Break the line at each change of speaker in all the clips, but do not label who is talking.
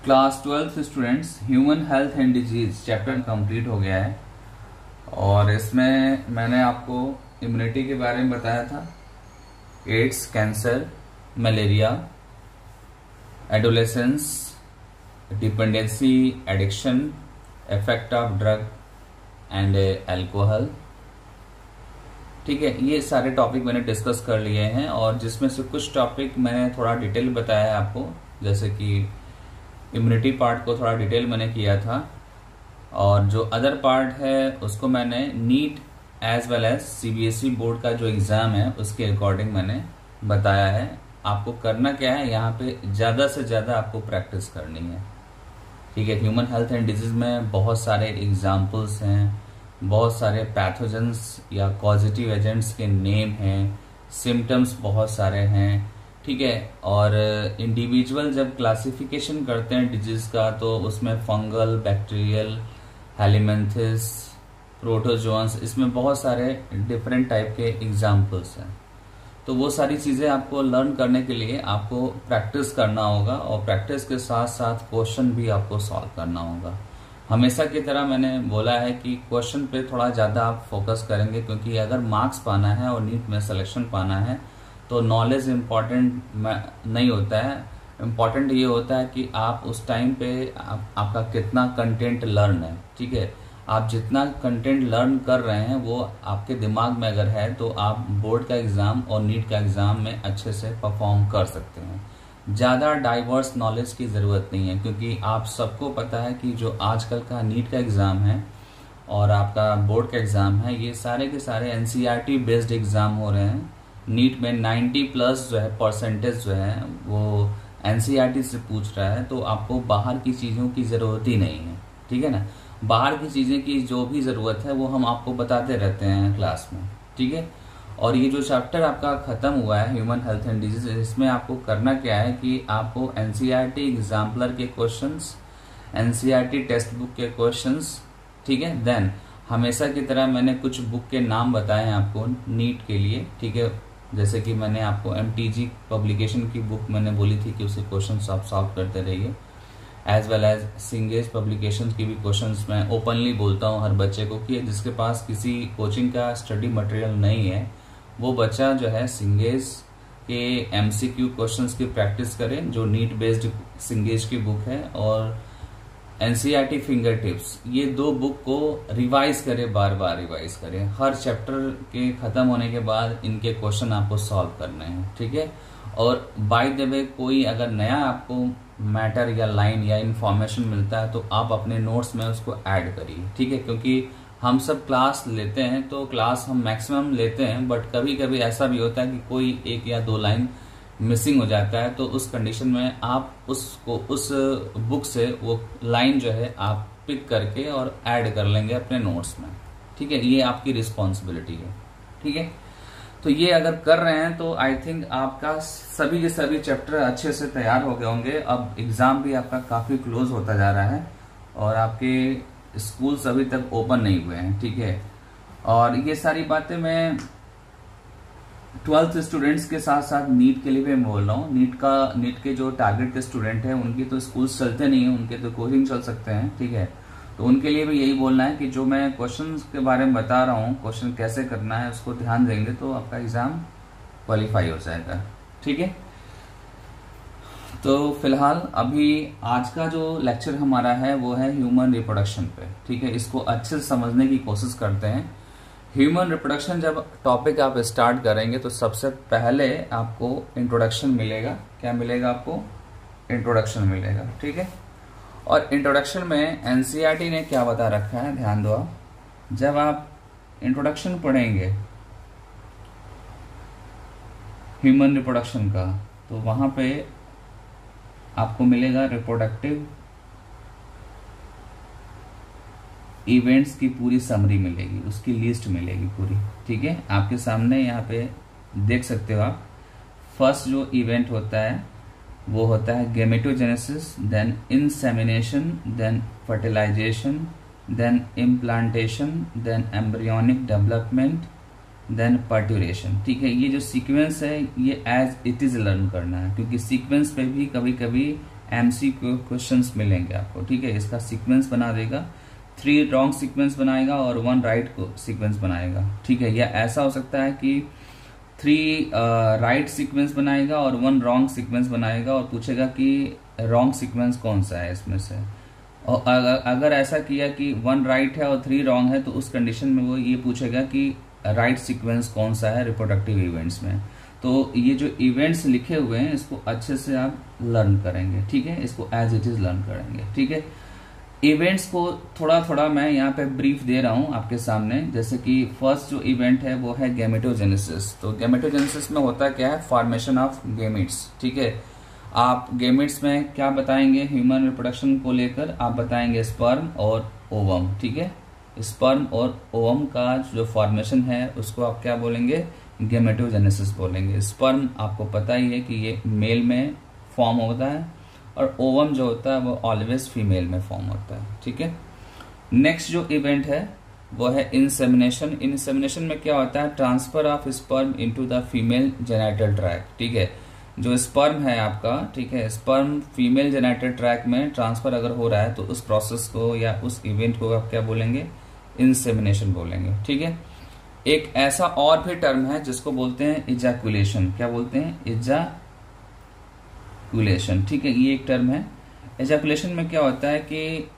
Class 12th students, human health and disease chapter complete हो गया है और इसमें मैंने आपको इम्यूनिटी के बारे में बताया था। AIDS, cancer, malaria, adolescence, dependency, addiction, effect of drug and alcohol. ठीक है, ये सारे टॉपिक मैंने डिस्कस कर लिए हैं और जिसमें से कुछ टॉपिक मैंने थोड़ा डिटेल बताया है आपको, जैसे कि इम्यूनिटी पार्ट को थोड़ा डिटेल मैंने किया था और जो अदर पार्ट है उसको मैंने NEET as well as CBSE board का जो एग्ज़ाम है उसके अकॉर्डिंग मैंने बताया है। आपको करना क्या है, यहाँ पे ज़्यादा से ज़्यादा आपको प्रैक्टिस करनी है। ठीक है, ह्यूमन हेल्थ एंड डिजीज में बहुत सारे एग्जाम्पल्स हैं, बहुत सारे पैथोजेंस या कॉजेटिव एजेंट्स के नेम हैं, सिम्टम्स बहुत सारे हैं। ठीक है, और इंडिविजुअल जब क्लासिफिकेशन करते हैं डिजीज का तो उसमें फंगल, बैक्टीरियल, हेलिमेंथिस, प्रोटोजोन्स, इसमें बहुत सारे डिफरेंट टाइप के एग्जाम्पल्स हैं। तो वो सारी चीजें आपको लर्न करने के लिए आपको प्रैक्टिस करना होगा और प्रैक्टिस के साथ साथ क्वेश्चन भी आपको सॉल्व करना होगा। हमेशा की तरह मैंने बोला है कि क्वेश्चन पे थोड़ा ज़्यादा आप फोकस करेंगे, क्योंकि अगर मार्क्स पाना है और नीट में सिलेक्शन पाना है तो नॉलेज इम्पॉर्टेंट नहीं होता है। इम्पॉर्टेंट ये होता है कि आप उस टाइम पे आपका कितना कंटेंट लर्न है। ठीक है, आप जितना कंटेंट लर्न कर रहे हैं वो आपके दिमाग में अगर है तो आप बोर्ड का एग्ज़ाम और नीट का एग्ज़ाम में अच्छे से परफॉर्म कर सकते हैं। ज़्यादा डाइवर्स नॉलेज की ज़रूरत नहीं है, क्योंकि आप सबको पता है कि जो आजकल का नीट का एग्ज़ाम है और आपका बोर्ड का एग्ज़ाम है, ये सारे के सारे एनसीईआरटी बेस्ड एग्ज़ाम हो रहे हैं। नीट में 90+ जो है परसेंटेज जो है वो एनसीईआरटी से पूछ रहा है, तो आपको बाहर की चीज़ों की ज़रूरत ही नहीं है। ठीक है ना, बाहर की चीज़ें की जो भी ज़रूरत है वो हम आपको बताते रहते हैं क्लास में। ठीक है, और ये जो चैप्टर आपका खत्म हुआ है ह्यूमन हेल्थ एंड डिजीज, इसमें आपको करना क्या है कि आपको एनसीईआरटी एग्जाम्पलर के क्वेश्चंस, एनसीईआरटी टेक्स्ट बुक के क्वेश्चंस, ठीक है, देन हमेशा की तरह मैंने कुछ बुक के नाम बताए हैं आपको नीट के लिए। ठीक है, जैसे कि मैंने आपको एमटीजी पब्लिकेशन की बुक मैंने बोली थी कि उसके क्वेश्चन आप सॉल्व करते रहिए, एज वेल एज सिंगेज पब्लिकेशन की भी क्वेश्चंस मैं ओपनली बोलता हूँ हर बच्चे को कि जिसके पास किसी कोचिंग का स्टडी मटेरियल नहीं है वो बच्चा जो है सिंगेज के एमसीक्यू क्वेश्चंस की प्रैक्टिस करें, जो नीट बेस्ड सिंगेज की बुक है, और एनसीईआरटी फिंगर टिप्स, ये दो बुक को रिवाइज करें, बार बार रिवाइज करें। हर चैप्टर के खत्म होने के बाद इनके क्वेश्चन आपको सॉल्व करने हैं। ठीक है, और बाय द वे कोई अगर नया आपको मैटर या लाइन या इंफॉर्मेशन मिलता है तो आप अपने नोट्स में उसको ऐड करिए। ठीक है, क्योंकि हम सब क्लास लेते हैं तो क्लास हम मैक्सिमम लेते हैं, बट कभी कभी ऐसा भी होता है कि कोई एक या दो लाइन मिसिंग हो जाता है, तो उस कंडीशन में आप उसको उस बुक से वो लाइन जो है आप पिक करके और ऐड कर लेंगे अपने नोट्स में। ठीक है, ये आपकी रिस्पॉन्सिबिलिटी है। ठीक है, तो ये अगर कर रहे हैं तो आई थिंक आपका सभी के सभी चैप्टर अच्छे से तैयार हो गए होंगे। अब एग्जाम भी आपका काफी क्लोज होता जा रहा है और आपके स्कूल्स अभी तक ओपन नहीं हुए हैं। ठीक है, और ये सारी बातें मैं 12th स्टूडेंट्स के साथ साथ नीट के लिए भी मैं बोल रहा हूँ। नीट के जो टारगेट के स्टूडेंट हैं उनकी तो स्कूल्स चलते नहीं है, उनके तो कोचिंग चल सकते हैं। ठीक है, तो उनके लिए भी यही बोलना है कि जो मैं क्वेश्चन के बारे में बता रहा हूँ, क्वेश्चन कैसे करना है उसको ध्यान देंगे तो आपका एग्जाम क्वालिफाई हो जाएगा। ठीक है, तो फिलहाल अभी आज का जो लेक्चर हमारा है वो है ह्यूमन रिप्रोडक्शन पे। ठीक है, इसको अच्छे से समझने की कोशिश करते हैं। ह्यूमन रिप्रोडक्शन जब टॉपिक आप स्टार्ट करेंगे तो सबसे पहले आपको इंट्रोडक्शन मिलेगा। क्या मिलेगा आपको? इंट्रोडक्शन मिलेगा। ठीक है, और इंट्रोडक्शन में एनसीईआरटी ने क्या बता रखा है, ध्यान दो आप। जब आप इंट्रोडक्शन पढ़ेंगे ह्यूमन रिप्रोडक्शन का तो वहां पे आपको मिलेगा रिप्रोडक्टिव इवेंट्स की पूरी समरी मिलेगी, उसकी लिस्ट मिलेगी पूरी। ठीक है, आपके सामने यहाँ पे देख सकते हो आप। फर्स्ट जो इवेंट होता है वो होता है gametogenesis, then insemination, then fertilisation, then implantation, then embryonic development, then parturition. ठीक है, ये जो सीक्वेंस है ये एज इट इज लर्न करना है, क्योंकि सीक्वेंस पे भी कभी कभी MCQ क्वेश्चंस मिलेंगे आपको, ठीक है। इसका सीक्वेंस बना देगा, 3 रॉन्ग सीक्वेंस बनाएगा और 1 राइट सीक्वेंस बनाएगा, ठीक है। या ऐसा हो सकता है कि 3 राइट सीक्वेंस बनाएगा और 1 रॉन्ग सीक्वेंस बनाएगा और पूछेगा कि रॉन्ग सीक्वेंस कौन सा है इसमें से। और अगर ऐसा किया कि 1 राइट है और 3 रॉन्ग है, तो उस कंडीशन में वो ये पूछेगा कि राइट सीक्वेंस कौन सा है रिप्रोडक्टिव इवेंट्स में। तो ये जो इवेंट्स लिखे हुए हैं इसको अच्छे से आप लर्न करेंगे, ठीक है। इसको एज इट इज लर्न करेंगे, ठीक है। इवेंट्स को थोड़ा थोड़ा मैं यहाँ पे ब्रीफ दे रहा हूँ आपके सामने। जैसे कि फर्स्ट जो इवेंट है वो है गैमेटोजेनेसिस। तो गैमेटोजेनेसिस में होता क्या है, फॉर्मेशन ऑफ गैमेट्स, ठीक है। आप गैमेट्स में क्या बताएंगे, ह्यूमन रिप्रोडक्शन को लेकर आप बताएंगे स्पर्म और ओवम, ठीक है। स्पर्म और ओवम का जो फॉर्मेशन है उसको आप क्या बोलेंगे, गैमेटोजेनेसिस बोलेंगे। स्पर्म आपको पता ही है कि ये मेल में फॉर्म होता है और ओवम जो होता है वो ऑलवेज फीमेल में फॉर्म होता है, ठीक है। नेक्स्ट जो इवेंट है वो है इंसेमिनेशन। इंसेमिनेशन में क्या होता है, transfer of sperm into the female genital tract, ठीक है। जो स्पर्म है आपका, ठीक है, स्पर्म फीमेल जेनिटल ट्रैक्ट में ट्रांसफर अगर हो रहा है तो उस प्रोसेस को या उस इवेंट को आप क्या बोलेंगे, इंसेमिनेशन बोलेंगे, ठीक है। एक ऐसा और भी टर्म है जिसको बोलते हैं इजैकुलेशन। क्या बोलते हैं, इजैकुलेशन, ठीक है। ये एक टर्म है। इजैकुलेशन में क्या होता है कि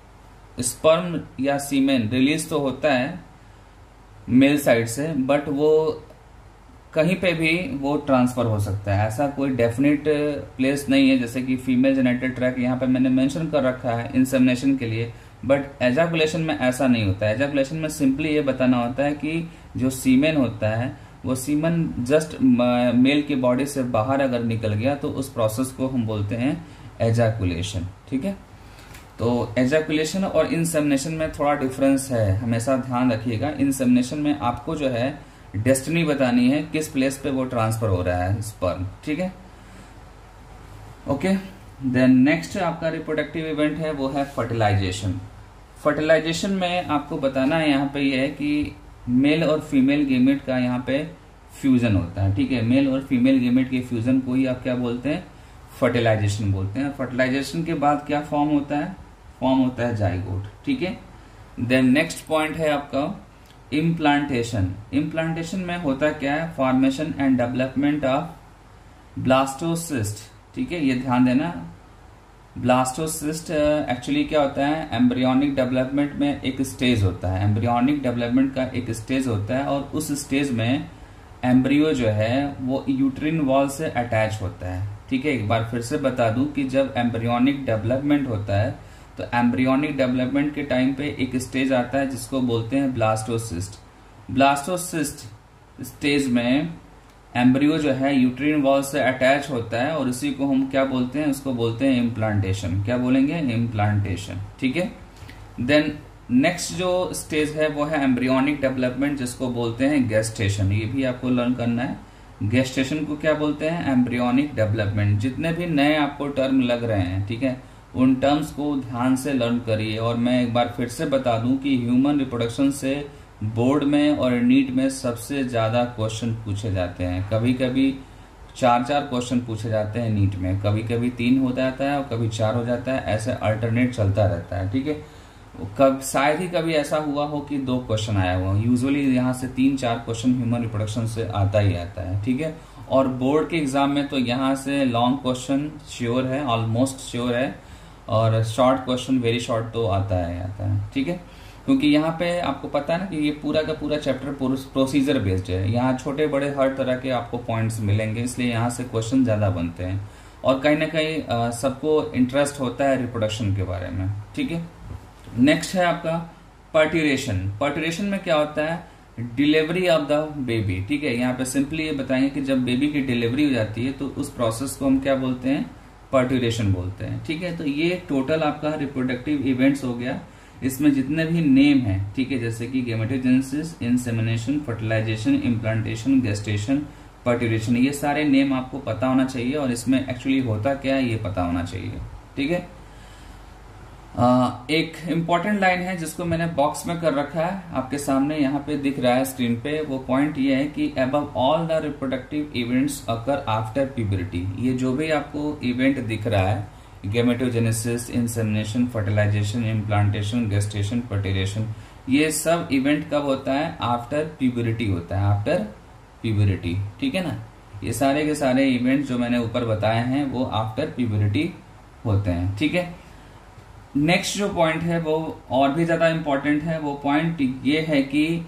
स्पर्म या सीमेन रिलीज तो होता है मेल साइड से, बट वो कहीं पे भी वो ट्रांसफर हो सकता है। ऐसा कोई डेफिनेट प्लेस नहीं है, जैसे कि फीमेल जेनिटल ट्रैक्ट यहाँ पे मैंने मेंशन कर रखा है इंसेमिनेशन के लिए, बट एजाकुलेशन में ऐसा नहीं होता है। एजाकुलेशन में सिंपली ये बताना होता है कि जो सीमेन होता है वो सीमेन जस्ट मेल की बॉडी से बाहर अगर निकल गया तो उस प्रोसेस को हम बोलते हैं एजाकुलेशन, ठीक है। तो एजाकुलेशन और इंसेमिनेशन में थोड़ा डिफरेंस है, हमेशा ध्यान रखिएगा। इंसेमिनेशन में आपको जो है डेस्टिनी बतानी है, किस प्लेस पे वो ट्रांसफर हो रहा है स्पर्म, ठीक है। ओके, देन नेक्स्ट आपका रिप्रोडक्टिव इवेंट है वो है फर्टिलाइजेशन। फर्टिलाइजेशन में आपको बताना है यहाँ पे ये है कि मेल और फीमेल गेमेट का यहाँ पे फ्यूजन होता है, ठीक है। मेल और फीमेल गेमेट के फ्यूजन को ही आप क्या बोलते हैं, फर्टिलाइजेशन बोलते हैं। फर्टिलाइजेशन के बाद क्या फॉर्म होता है, फॉर्म होता है जाइगोट, ठीक है। देन नेक्स्ट पॉइंट है आपका इम्प्लांटेशन। इम्प्लांटेशन में होता क्या है, formation and development of blastocyst, ठीक है। ये ध्यान देना, ब्लास्टोसिस्ट एक्चुअली क्या होता है, एम्ब्रियोनिक डेवलपमेंट में एक स्टेज होता है। एम्ब्रियोनिक डेवलपमेंट का एक स्टेज होता है और उस स्टेज में एम्ब्रियो जो है वो यूट्रिन वॉल से अटैच होता है, ठीक है। एक बार फिर से बता दूं कि जब एम्ब्रियोनिक डेवलपमेंट होता है तो एम्ब्रियोनिक डेवलपमेंट के टाइम पे एक स्टेज आता है जिसको बोलते हैं ब्लास्टोसिस्ट। ब्लास्टोसिस्ट स्टेज में एम्ब्रियो जो है यूट्रिन वॉल से अटैच होता है और उसी को हम क्या बोलते हैं, उसको बोलते हैं इम्प्लांटेशन। क्या बोलेंगे, इम्प्लांटेशन, ठीक है। देन नेक्स्ट जो स्टेज है वो है एम्ब्रियोनिक डेवलपमेंट, जिसको बोलते हैं गेस्टेशन। ये भी आपको लर्न करना है। गेस्टेशन को क्या बोलते हैं, एम्ब्रियोनिक डेवलपमेंट। जितने भी नए आपको टर्म लग रहे हैं, ठीक है, उन टर्म्स को ध्यान से लर्न करिए। और मैं एक बार फिर से बता दूं कि ह्यूमन रिप्रोडक्शन से बोर्ड में और नीट में सबसे ज्यादा क्वेश्चन पूछे जाते हैं। कभी कभी 4 क्वेश्चन पूछे जाते हैं नीट में, कभी कभी 3 हो जाता है और कभी 4 हो जाता है, ऐसे अल्टरनेट चलता रहता है, ठीक है। कब शायद ही कभी ऐसा हुआ हो कि 2 क्वेश्चन आया हुआ। यूजुअली यहाँ से 3-4 क्वेश्चन ह्यूमन रिप्रोडक्शन से आता ही आता है, ठीक है। और बोर्ड के एग्जाम में तो यहाँ से लॉन्ग क्वेश्चन श्योर है, ऑलमोस्ट श्योर है, और शॉर्ट क्वेश्चन वेरी शॉर्ट तो आता है, ठीक है। क्योंकि यहाँ पे आपको पता है ना कि ये पूरा का पूरा चैप्टर प्रोसीजर बेस्ड है। यहाँ छोटे बड़े हर तरह के आपको पॉइंट्स मिलेंगे, इसलिए यहाँ से क्वेश्चन ज्यादा बनते हैं और कहीं ना कहीं सबको इंटरेस्ट होता है रिप्रोडक्शन के बारे में, ठीक है। नेक्स्ट है आपका पर्ट्यूरेशन। पर्ट्यूरेशन में क्या होता है, डिलीवरी ऑफ द बेबी, ठीक है। यहाँ पे सिंपली ये बताएंगे कि जब बेबी की डिलीवरी हो जाती है तो उस प्रोसेस को हम क्या बोलते हैं, पर्ट्यूरेशन बोलते हैं, ठीक है। तो ये टोटल आपका रिप्रोडक्टिव इवेंट्स हो गया। इसमें जितने भी नेम हैं, ठीक है, जैसे कि gametogenesis, insemination, fertilisation, implantation, gestation, parturition, ये सारे नेम आपको पता होना चाहिए और इसमें एक्चुअली होता क्या है ये पता होना चाहिए, ठीक है। एक इम्पॉर्टेंट लाइन है जिसको मैंने बॉक्स में कर रखा है, आपके सामने यहाँ पे दिख रहा है स्क्रीन पे। वो पॉइंट ये है कि above all the reproductive events occur after puberty. ये जो भी आपको इवेंट दिख रहा है gametogenesis, insemination, fertilisation, implantation, gestation, फर्टिलेशन। ये सब इवेंट कब होता है? आफ्टर प्यूबरिटी होता है, आफ्टर प्यूबरिटी। ठीक है ना, ये सारे के सारे इवेंट जो मैंने ऊपर बताए हैं वो आफ्टर प्यूबरिटी होते हैं। ठीक है, नेक्स्ट जो पॉइंट है वो और भी ज्यादा इंपॉर्टेंट है। वो पॉइंट ये है कि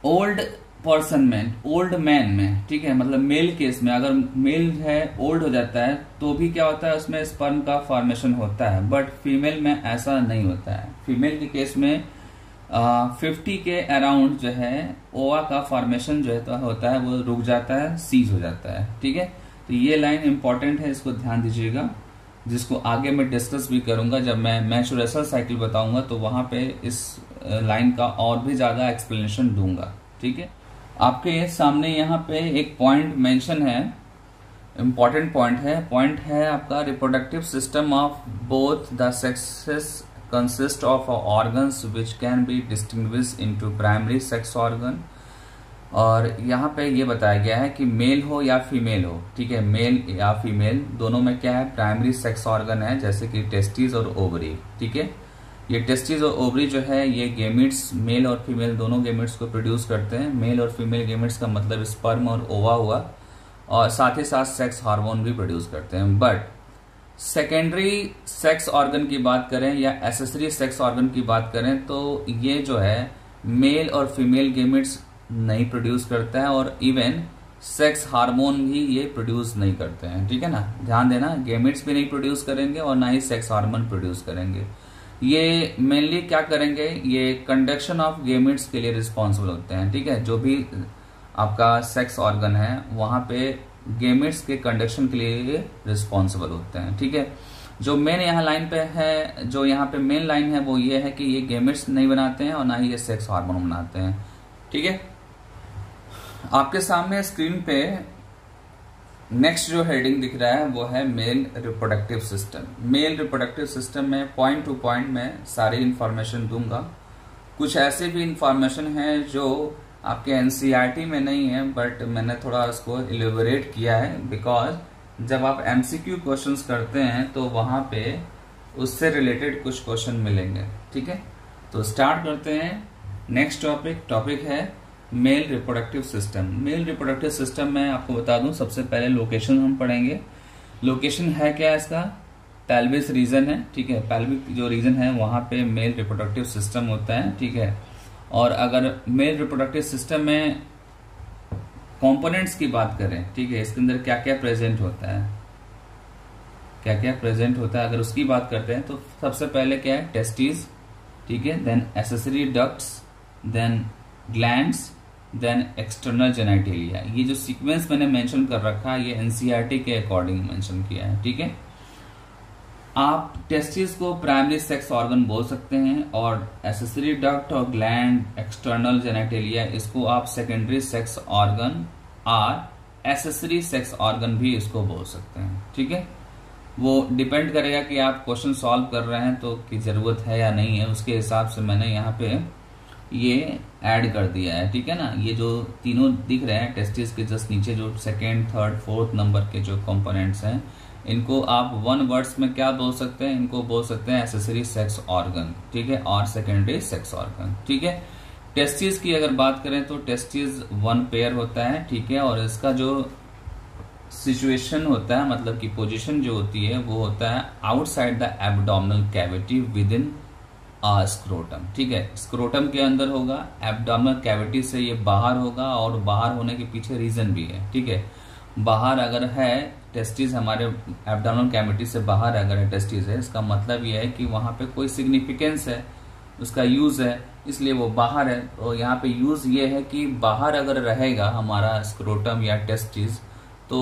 ओल्ड पर्सन में, ओल्ड मैन में, ठीक है, मतलब मेल केस में अगर मेल है ओल्ड हो जाता है तो भी क्या होता है, उसमें स्पर्म का फॉर्मेशन होता है, बट फीमेल में ऐसा नहीं होता है। फीमेल के केस में 50 के अराउंड जो है ओवा का फॉर्मेशन जो है तो होता है वो रुक जाता है, सीज हो जाता है। ठीक है, तो ये लाइन इंपॉर्टेंट है, इसको ध्यान दीजिएगा, जिसको आगे मैं डिस्कस भी करूंगा जब मैं मैचुरेशन साइकिल बताऊंगा तो वहां पे इस लाइन का और भी ज्यादा एक्सप्लेनेशन दूंगा। ठीक है, आपके सामने यहाँ पे एक पॉइंट मेंशन है, इंपॉर्टेंट पॉइंट है आपका reproductive system of both the sexes consist of organs which can be distinguished into primary sex organ। और यहाँ पे ये बताया गया है कि मेल हो या फीमेल हो, ठीक है, मेल या फीमेल दोनों में क्या है, प्राइमरी सेक्स ऑर्गन है, जैसे कि टेस्टिस और ओवरी। ठीक है, ये टेस्टिस और ओवरी जो है ये गेमिट्स, मेल और फीमेल दोनों गेमिट्स को प्रोड्यूस करते हैं। मेल और फीमेल गेमिट्स का मतलब स्पर्म और ओवा हुआ, और साथ ही साथ सेक्स हार्मोन भी प्रोड्यूस करते हैं। बट सेकेंडरी सेक्स ऑर्गन की बात करें या एसेसरी सेक्स ऑर्गन की बात करें तो ये जो है मेल और फीमेल गेमिट्स नहीं प्रोड्यूस करता है, और इवन सेक्स हार्मोन भी ये प्रोड्यूस नहीं करते हैं। ठीक है ना, ध्यान देना, गेमिट्स भी नहीं प्रोड्यूस करेंगे और ना ही सेक्स हार्मोन प्रोड्यूस करेंगे। ये मेनली क्या करेंगे, ये कंडक्शन ऑफ गेमिट्स के लिए रिस्पॉन्सिबल होते हैं। ठीक है, जो भी आपका सेक्स ऑर्गन है वहां पे गेमेट्स के कंडक्शन के लिए रिस्पॉन्सिबल होते हैं। ठीक है, जो मेन यहाँ लाइन पे है, जो यहाँ पे मेन लाइन है वो ये है कि ये गेमेट्स नहीं बनाते हैं और ना ही ये सेक्स हार्मोन बनाते हैं। ठीक है, आपके सामने स्क्रीन पे नेक्स्ट जो हेडिंग दिख रहा है वो है male reproductive system. Male reproductive system में पॉइंट टू पॉइंट में सारी इंफॉर्मेशन दूंगा। कुछ ऐसे भी इंफॉर्मेशन है जो आपके एनसीईआरटी में नहीं है, बट मैंने थोड़ा उसको इलेबोरेट किया है, बिकॉज जब आप एमसीक्यू क्वेश्चंस करते हैं तो वहां पे उससे रिलेटेड कुछ क्वेश्चन मिलेंगे। ठीक है, तो स्टार्ट करते हैं। नेक्स्ट टॉपिक है male reproductive system. Male reproductive system में आपको बता दूं, सबसे पहले लोकेशन हम पढ़ेंगे। लोकेशन है क्या इसका, पेल्विस रीजन है। ठीक है, पेल्विक जो रीजन है वहां पे मेल रिप्रोडक्टिव सिस्टम होता है। ठीक है, और अगर मेल रिप्रोडक्टिव सिस्टम में कंपोनेंट्स की बात करें, ठीक है, इसके अंदर क्या क्या प्रेजेंट होता है, क्या क्या प्रेजेंट होता है, अगर उसकी बात करते हैं तो सबसे पहले क्या है, टेस्टिस। ठीक है, then accessory ducts, then glands, then external genitalia. ये जो सीक्वेंस मैंने मेंशन कर रखा है ये एनसीईआरटी के अकॉर्डिंग मेंशन किया है। ठीक है, आप टेस्टिस को प्राइमरी सेक्स ऑर्गन बोल सकते हैं, और एसेसरी डक्ट और ग्लैंड, एक्सटर्नल जेनिटलिया, इसको आप सेकेंडरी सेक्स ऑर्गन और एसेसरी सेक्स ऑर्गन भी इसको बोल सकते हैं। ठीक है, वो डिपेंड करेगा कि आप क्वेश्चन सॉल्व कर रहे हैं तो की जरूरत है या नहीं है, उसके हिसाब से मैंने यहाँ पे ये ऐड कर दिया है। ठीक है ना, ये जो तीनों दिख रहे हैं टेस्टिस के जस्ट नीचे, जो सेकेंड, थर्ड, फोर्थ नंबर के जो कंपोनेंट्स हैं, इनको आप वन वर्ड्स में क्या बोल सकते हैं, इनको बोल सकते हैं एसेसरी सेक्स ऑर्गन। ठीक है, और सेकेंडरी सेक्स ऑर्गन। ठीक है, टेस्टिस की अगर बात करें तो टेस्टिस वन पेयर होता है। ठीक है, और इसका जो सिचुएशन होता है, मतलब की पोजीशन जो होती है वो होता है outside the abdominal cavity with in scrotum. ठीक है, स्क्रोटम के अंदर होगा, एब्डोमिनल कैविटी से ये बाहर होगा, और बाहर होने के पीछे रीजन भी है। ठीक है, बाहर अगर है टेस्टिस, हमारे एब्डोमिनल कैविटी से बाहर अगर टेस्टिस है, इसका मतलब यह है कि वहां पे कोई सिग्निफिकेंस है, उसका यूज है, इसलिए वो बाहर है। तो यहाँ पे यूज ये है कि बाहर अगर रहेगा हमारा स्क्रोटम या टेस्टिस तो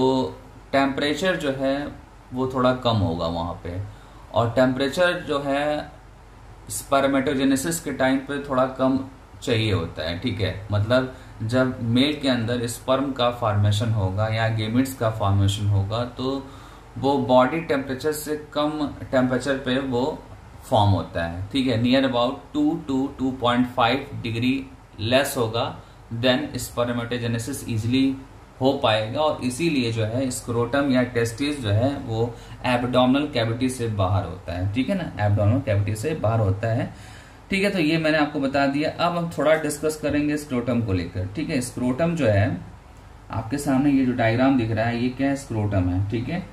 टेम्परेचर जो है वो थोड़ा कम होगा वहां पे, और टेम्परेचर जो है स्पर्मेटोजेनेसिस के टाइम पे थोड़ा कम चाहिए होता है। ठीक है, मतलब जब मेल के अंदर स्पर्म का फॉर्मेशन होगा या गेमिट्स का फॉर्मेशन होगा तो वो बॉडी टेम्परेचर से कम टेम्परेचर पे वो फॉर्म होता है। ठीक है, near about 2 to 2.5 degree less होगा, देन स्पर्मेटोजेनेसिस इजिली हो पाएगा, और इसीलिए जो है स्क्रोटम या टेस्टिस जो है वो एब्डोमिनल कैविटी से बाहर होता है, ठीक है ना, एब्डोमिनल कैविटी से बाहर होता है। ठीक है, तो ये मैंने आपको बता दिया। अब हम थोड़ा डिस्कस करेंगे स्क्रोटम को लेकर। ठीक है, स्क्रोटम जो है आपके सामने ये जो डायग्राम दिख रहा है ये क्या है, स्क्रोटम है, ठीक है,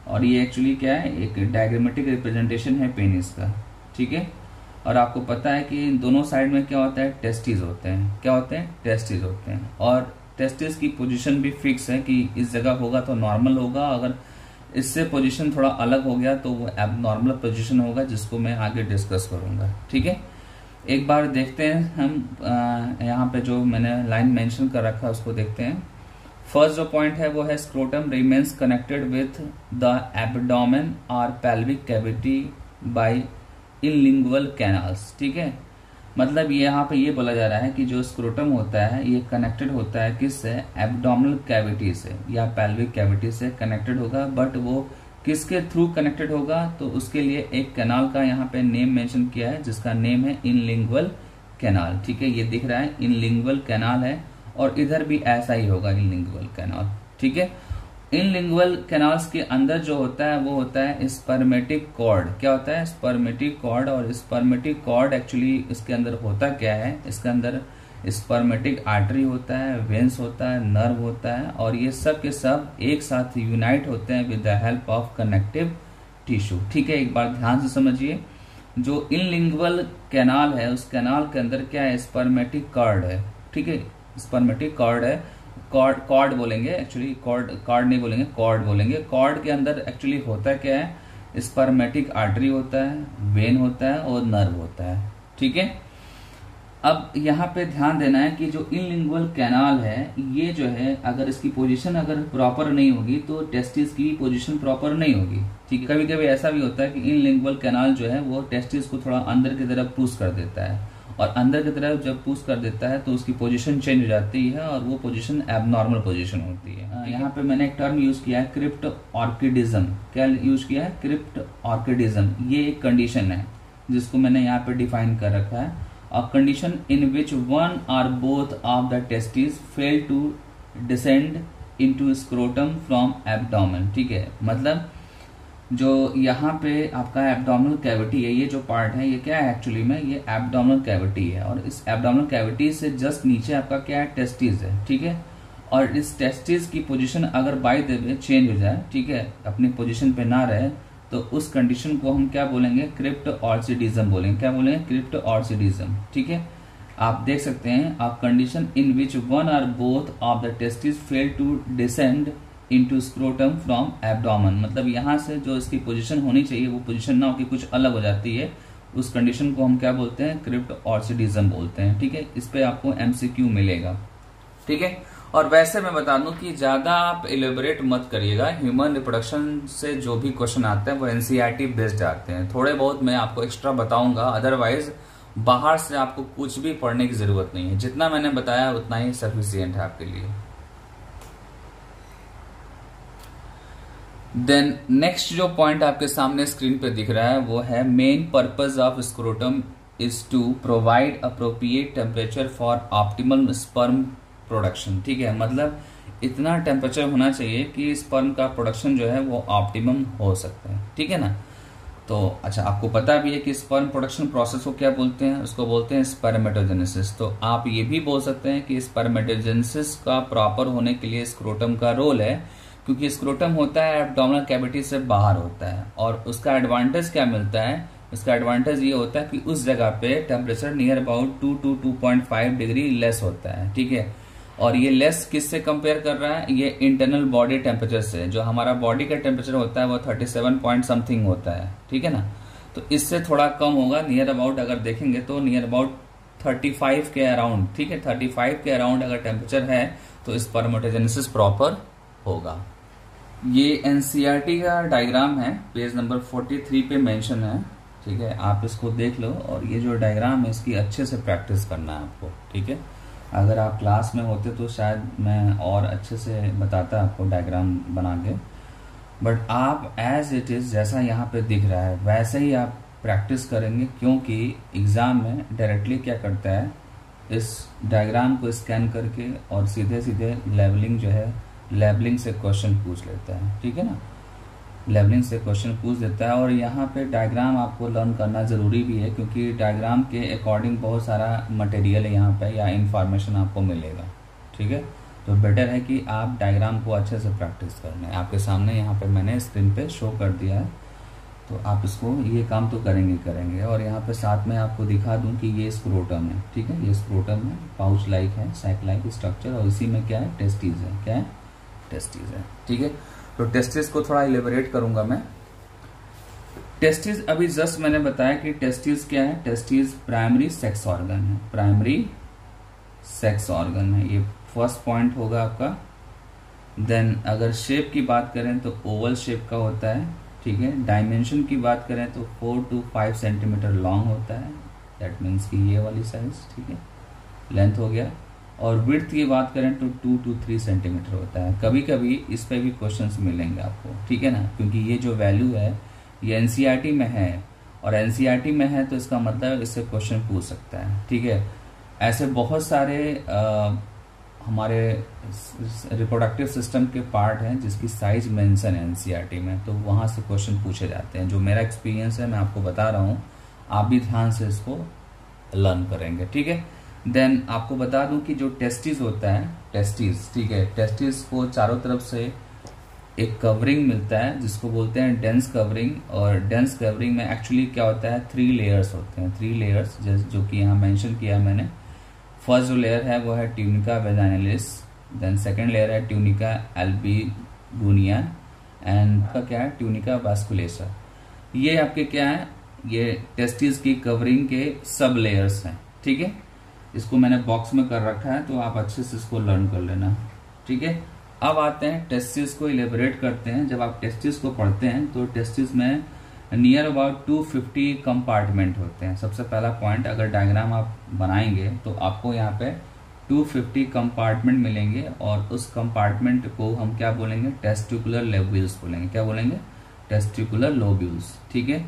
और ये एक्चुअली क्या है, एक डायग्रामेटिक रिप्रेजेंटेशन है पेनिस का, ठीक है। और आपको पता है कि दोनों साइड में क्या होता है, टेस्टिस होते हैं, क्या होते हैं, टेस्टिस होते हैं, और टेस्टिस की पोजीशन भी फिक्स है कि इस जगह होगा तो नॉर्मल होगा, अगर इससे पोजीशन थोड़ा अलग हो गया तो वो एबनॉर्मल पोजीशन होगा, जिसको मैं आगे डिस्कस करूंगा, ठीक है। एक बार देखते हैं हम यहाँ पे जो मैंने लाइन मेंशन कर रखा है उसको देखते हैं। फर्स्ट जो पॉइंट है वो है scrotum remains connected with the abdomen और पेल्विक कैविटी बाय इनलिंगुअल कैनाल्स, ठीक है। मतलब ये यहाँ पे ये बोला जा रहा है कि जो स्क्रोटम होता है ये कनेक्टेड होता है किससे, एब्डोमिनल कैविटी से या पेल्विक कैविटी से कनेक्टेड होगा, बट वो किसके थ्रू कनेक्टेड होगा, तो उसके लिए एक कैनाल का यहाँ पे नेम मेंशन किया है जिसका नेम है इनलिंगुअल कैनाल, ठीक है। ये दिख रहा है इनलिंगुअल कैनाल है, और इधर भी ऐसा ही होगा इनलिंगुअल कैनाल, ठीक है। इनलिंगुअल कैनाल्स के अंदर जो होता है वो होता है स्पर्मेटिक कॉर्ड, क्या होता है, स्पर्मेटिक कॉर्ड। और स्पर्मेटिक कॉर्ड एक्चुअली इसके अंदर होता क्या है, इसके अंदर स्पर्मेटिक आर्टरी होता है, वेंस होता है, नर्व होता है, और ये सब के सब एक साथ यूनाइट होते हैं with the help of connective tissue, ठीक है। एक बार ध्यान से समझिए, जो इनलिंगुअल कैनाल है उस कैनाल के अंदर क्या है, स्पर्मेटिक कॉर्ड है, ठीक है, स्पर्मेटिक कॉर्ड है, कॉर्ड बोलेंगे एक्चुअली, कॉर्ड नहीं बोलेंगे, कॉर्ड बोलेंगे। कॉर्ड के अंदर एक्चुअली होता क्या है, स्पर्मेटिक आर्टरी होता है, वेन होता है और नर्व होता है, ठीक है। अब यहाँ पे ध्यान देना है कि जो इनलिंगुअल कैनाल है ये जो है अगर इसकी पोजीशन अगर प्रॉपर नहीं होगी तो टेस्टिस की पोजीशन प्रॉपर नहीं होगी, ठीक है। कभी कभी ऐसा भी होता है कि इनलिंगुअल कैनाल जो है वो टेस्टिस को थोड़ा अंदर की तरफ पुश कर देता है, और अंदर की तरफ जब पुश कर देता है तो उसकी पोजीशन चेंज हो जाती है और वो पोजीशन एबनॉर्मल पोजीशन होती है। यहाँ पे मैंने एक टर्म यूज किया है क्रिप्ट ऑर्किडिज्म, क्या यूज किया है, क्रिप्ट ऑर्किडिज्म। ये एक कंडीशन है जिसको मैंने यहाँ पे डिफाइन कर रखा है, a condition in which one or both of the testis fail to descend into scrotum from abdomen, ठीक है। मतलब जो यहाँ पे आपका एब्डोमिनल कैविटी है, ये जो पार्ट है ये क्या है एक्चुअली में, ये एब्डोमिनल कैविटी है, और इस एब्डोमिनल कैविटी से जस्ट नीचे आपका क्या है, टेस्टिस है, ठीक है। और इस टेस्टिस की पोजीशन अगर बाय द वे चेंज हो जाए, ठीक है, अपनी पोजीशन पे ना रहे, तो उस कंडीशन को हम क्या बोलेंगे, क्रिप्ट ऑर्चिडिज्म बोलेंगे, क्या बोलेंगे, क्रिप्ट ऑर्चिडिज्म, ठीक है। आप देख सकते हैं, a condition in which one or both of the testis fail to descend into scrotum from abdomen, मतलब यहाँ से जो इसकी पोजीशन होनी चाहिए वो पोजीशन ना होकर कुछ अलग हो जाती है, उस कंडीशन को हम क्या बोलते हैं, क्रिप्ट ऑर्चिडिज्म बोलते हैं, ठीक है। इस पे आपको एमसीक्यू मिलेगा, ठीक है। और वैसे मैं बता दूं कि ज्यादा आप इलेबोरेट मत करिएगा, ह्यूमन रिप्रोडक्शन से जो भी क्वेश्चन आते हैं वो एनसीईआरटी बेस्ड आते हैं, थोड़े बहुत मैं आपको एक्स्ट्रा बताऊंगा, अदरवाइज बाहर से आपको कुछ भी पढ़ने की जरूरत नहीं है, जितना मैंने बताया उतना ही सफिशियंट है आपके लिए। देन नेक्स्ट जो पॉइंट आपके सामने स्क्रीन पे दिख रहा है वो है main purpose of scrotum is to provide appropriate temperature for optimal sperm production, ठीक है। मतलब इतना टेम्परेचर होना चाहिए कि स्पर्म का प्रोडक्शन जो है वो ऑप्टिमम हो सकता है, ठीक है ना। तो अच्छा, आपको पता भी है कि स्पर्म प्रोडक्शन प्रोसेस को क्या बोलते हैं, उसको बोलते हैं स्पर्मेटोजेनेसिस। तो आप ये भी बोल सकते हैं कि स्पर्मेटोजेनेसिस का प्रॉपर होने के लिए स्क्रोटम का रोल है, क्योंकि स्क्रोटम होता है एब्डोमिनल कैविटी से बाहर होता है, और उसका एडवांटेज क्या मिलता है, उसका एडवांटेज ये होता है कि उस जगह पे temperature near about 2 to 2.5 degree less होता है, ठीक है। और ये लेस किससे कंपेयर कर रहा है, ये इंटरनल बॉडी टेम्परेचर से, जो हमारा बॉडी का टेम्परेचर होता है वो 37 पॉइंट समथिंग होता है, ठीक है ना। तो इससे थोड़ा कम होगा, नियर अबाउट अगर देखेंगे तो नियर अबाउट 35 के अराउंड, ठीक है, 35 के अराउंड अगर टेम्परेचर है तो स्पर्मेटोजेनेसिस प्रॉपर होगा। ये एनसीईआरटी का डायग्राम है, पेज नंबर 43 पे मेंशन है, ठीक है। आप इसको देख लो, और ये जो डायग्राम है इसकी अच्छे से प्रैक्टिस करना है आपको, ठीक है। अगर आप क्लास में होते तो शायद मैं और अच्छे से बताता आपको डायग्राम बना के, बट आप एज इट इज जैसा यहाँ पे दिख रहा है वैसे ही आप प्रैक्टिस करेंगे, क्योंकि एग्जाम में डायरेक्टली क्या करता है, इस डायग्राम को स्कैन करके और सीधे सीधे लेबलिंग जो है, लेबलिंग से क्वेश्चन पूछ लेता है, ठीक है ना, लेबलिंग से क्वेश्चन पूछ देता है। और यहाँ पे डायग्राम आपको लर्न करना ज़रूरी भी है, क्योंकि डायग्राम के अकॉर्डिंग बहुत सारा मटेरियल यहाँ पे या इंफॉर्मेशन आपको मिलेगा, ठीक है। तो बेटर है कि आप डायग्राम को अच्छे से प्रैक्टिस कर लें। आपके सामने यहाँ पे मैंने स्क्रीन पे शो कर दिया है, तो आप इसको, ये काम तो करेंगे। और यहाँ पे साथ में आपको दिखा दूं कि ये स्क्रोटम है, ठीक है, ये स्क्रोटम है, पाउच लाइक है, सैक लाइक स्ट्रक्चर, और इसी में क्या है, टेस्टिस है, क्या है, टेस्टिस है, ठीक है। तो टेस्टिस को थोड़ा इलेबोरेट करूंगा मैं। टेस्टिस अभी जस्ट मैंने बताया कि टेस्टिस क्या है, टेस्टिस प्राइमरी सेक्स ऑर्गन है, प्राइमरी सेक्स ऑर्गन है, ये फर्स्ट पॉइंट होगा आपका। देन अगर शेप की बात करें तो ओवल शेप का होता है, ठीक है। डायमेंशन की बात करें तो 4 to 5 सेंटीमीटर लॉन्ग होता है, दैट मीन्स कि ये वाली साइज, ठीक है, लेंथ हो गया। और विड्थ की बात करें तो 2 to 3 सेंटीमीटर होता है। कभी कभी इस पे भी क्वेश्चंस मिलेंगे आपको, ठीक है ना, क्योंकि ये जो वैल्यू है ये एनसीईआरटी में है, और एनसीईआरटी में है तो इसका मतलब इससे क्वेश्चन पूछ सकता है, ठीक है। ऐसे बहुत सारे हमारे रिप्रोडक्टिव सिस्टम के पार्ट हैं जिसकी साइज मेंशन है एनसीईआरटी में, तो वहां से क्वेश्चन पूछे जाते हैं। जो मेरा एक्सपीरियंस है मैं आपको बता रहा हूँ, आप भी ध्यान से इसको लर्न करेंगे, ठीक है। देन आपको बता दूं कि जो टेस्टिस होता है, टेस्टिस, ठीक है, टेस्टिस को चारों तरफ से एक कवरिंग मिलता है जिसको बोलते हैं डेंस कवरिंग। और डेंस कवरिंग में एक्चुअली क्या होता है, 3 लेयर्स होते हैं, 3 लेयर्स जो कि यहाँ मेंशन किया मैंने। फर्स्ट जो लेयर है वो है tunica vaginalis, then second layer है ट्यूनिका एल्बुगिनिया, एंड का क्या है, ट्यूनिका वास्कुलेसा। ये आपके क्या है, ये टेस्टिस की कवरिंग के सब लेयर्स हैं, ठीक है। इसको मैंने बॉक्स में कर रखा है, तो आप अच्छे से इसको लर्न कर लेना, ठीक है। अब आते हैं टेस्टिस को इलेबोरेट करते हैं। जब आप टेस्टिस को पढ़ते हैं तो टेस्टिस में नियर अबाउट 250 कंपार्टमेंट होते हैं। सबसे पहला पॉइंट, अगर डायग्राम आप बनाएंगे तो आपको यहाँ पे 250 कंपार्टमेंट मिलेंगे, और उस कंपार्टमेंट को हम क्या बोलेंगे, टेस्टिकुलर लोब्यूल्स बोलेंगे। क्या बोलेंगे, टेस्टिकुलर लोब्यूल्स, ठीक है।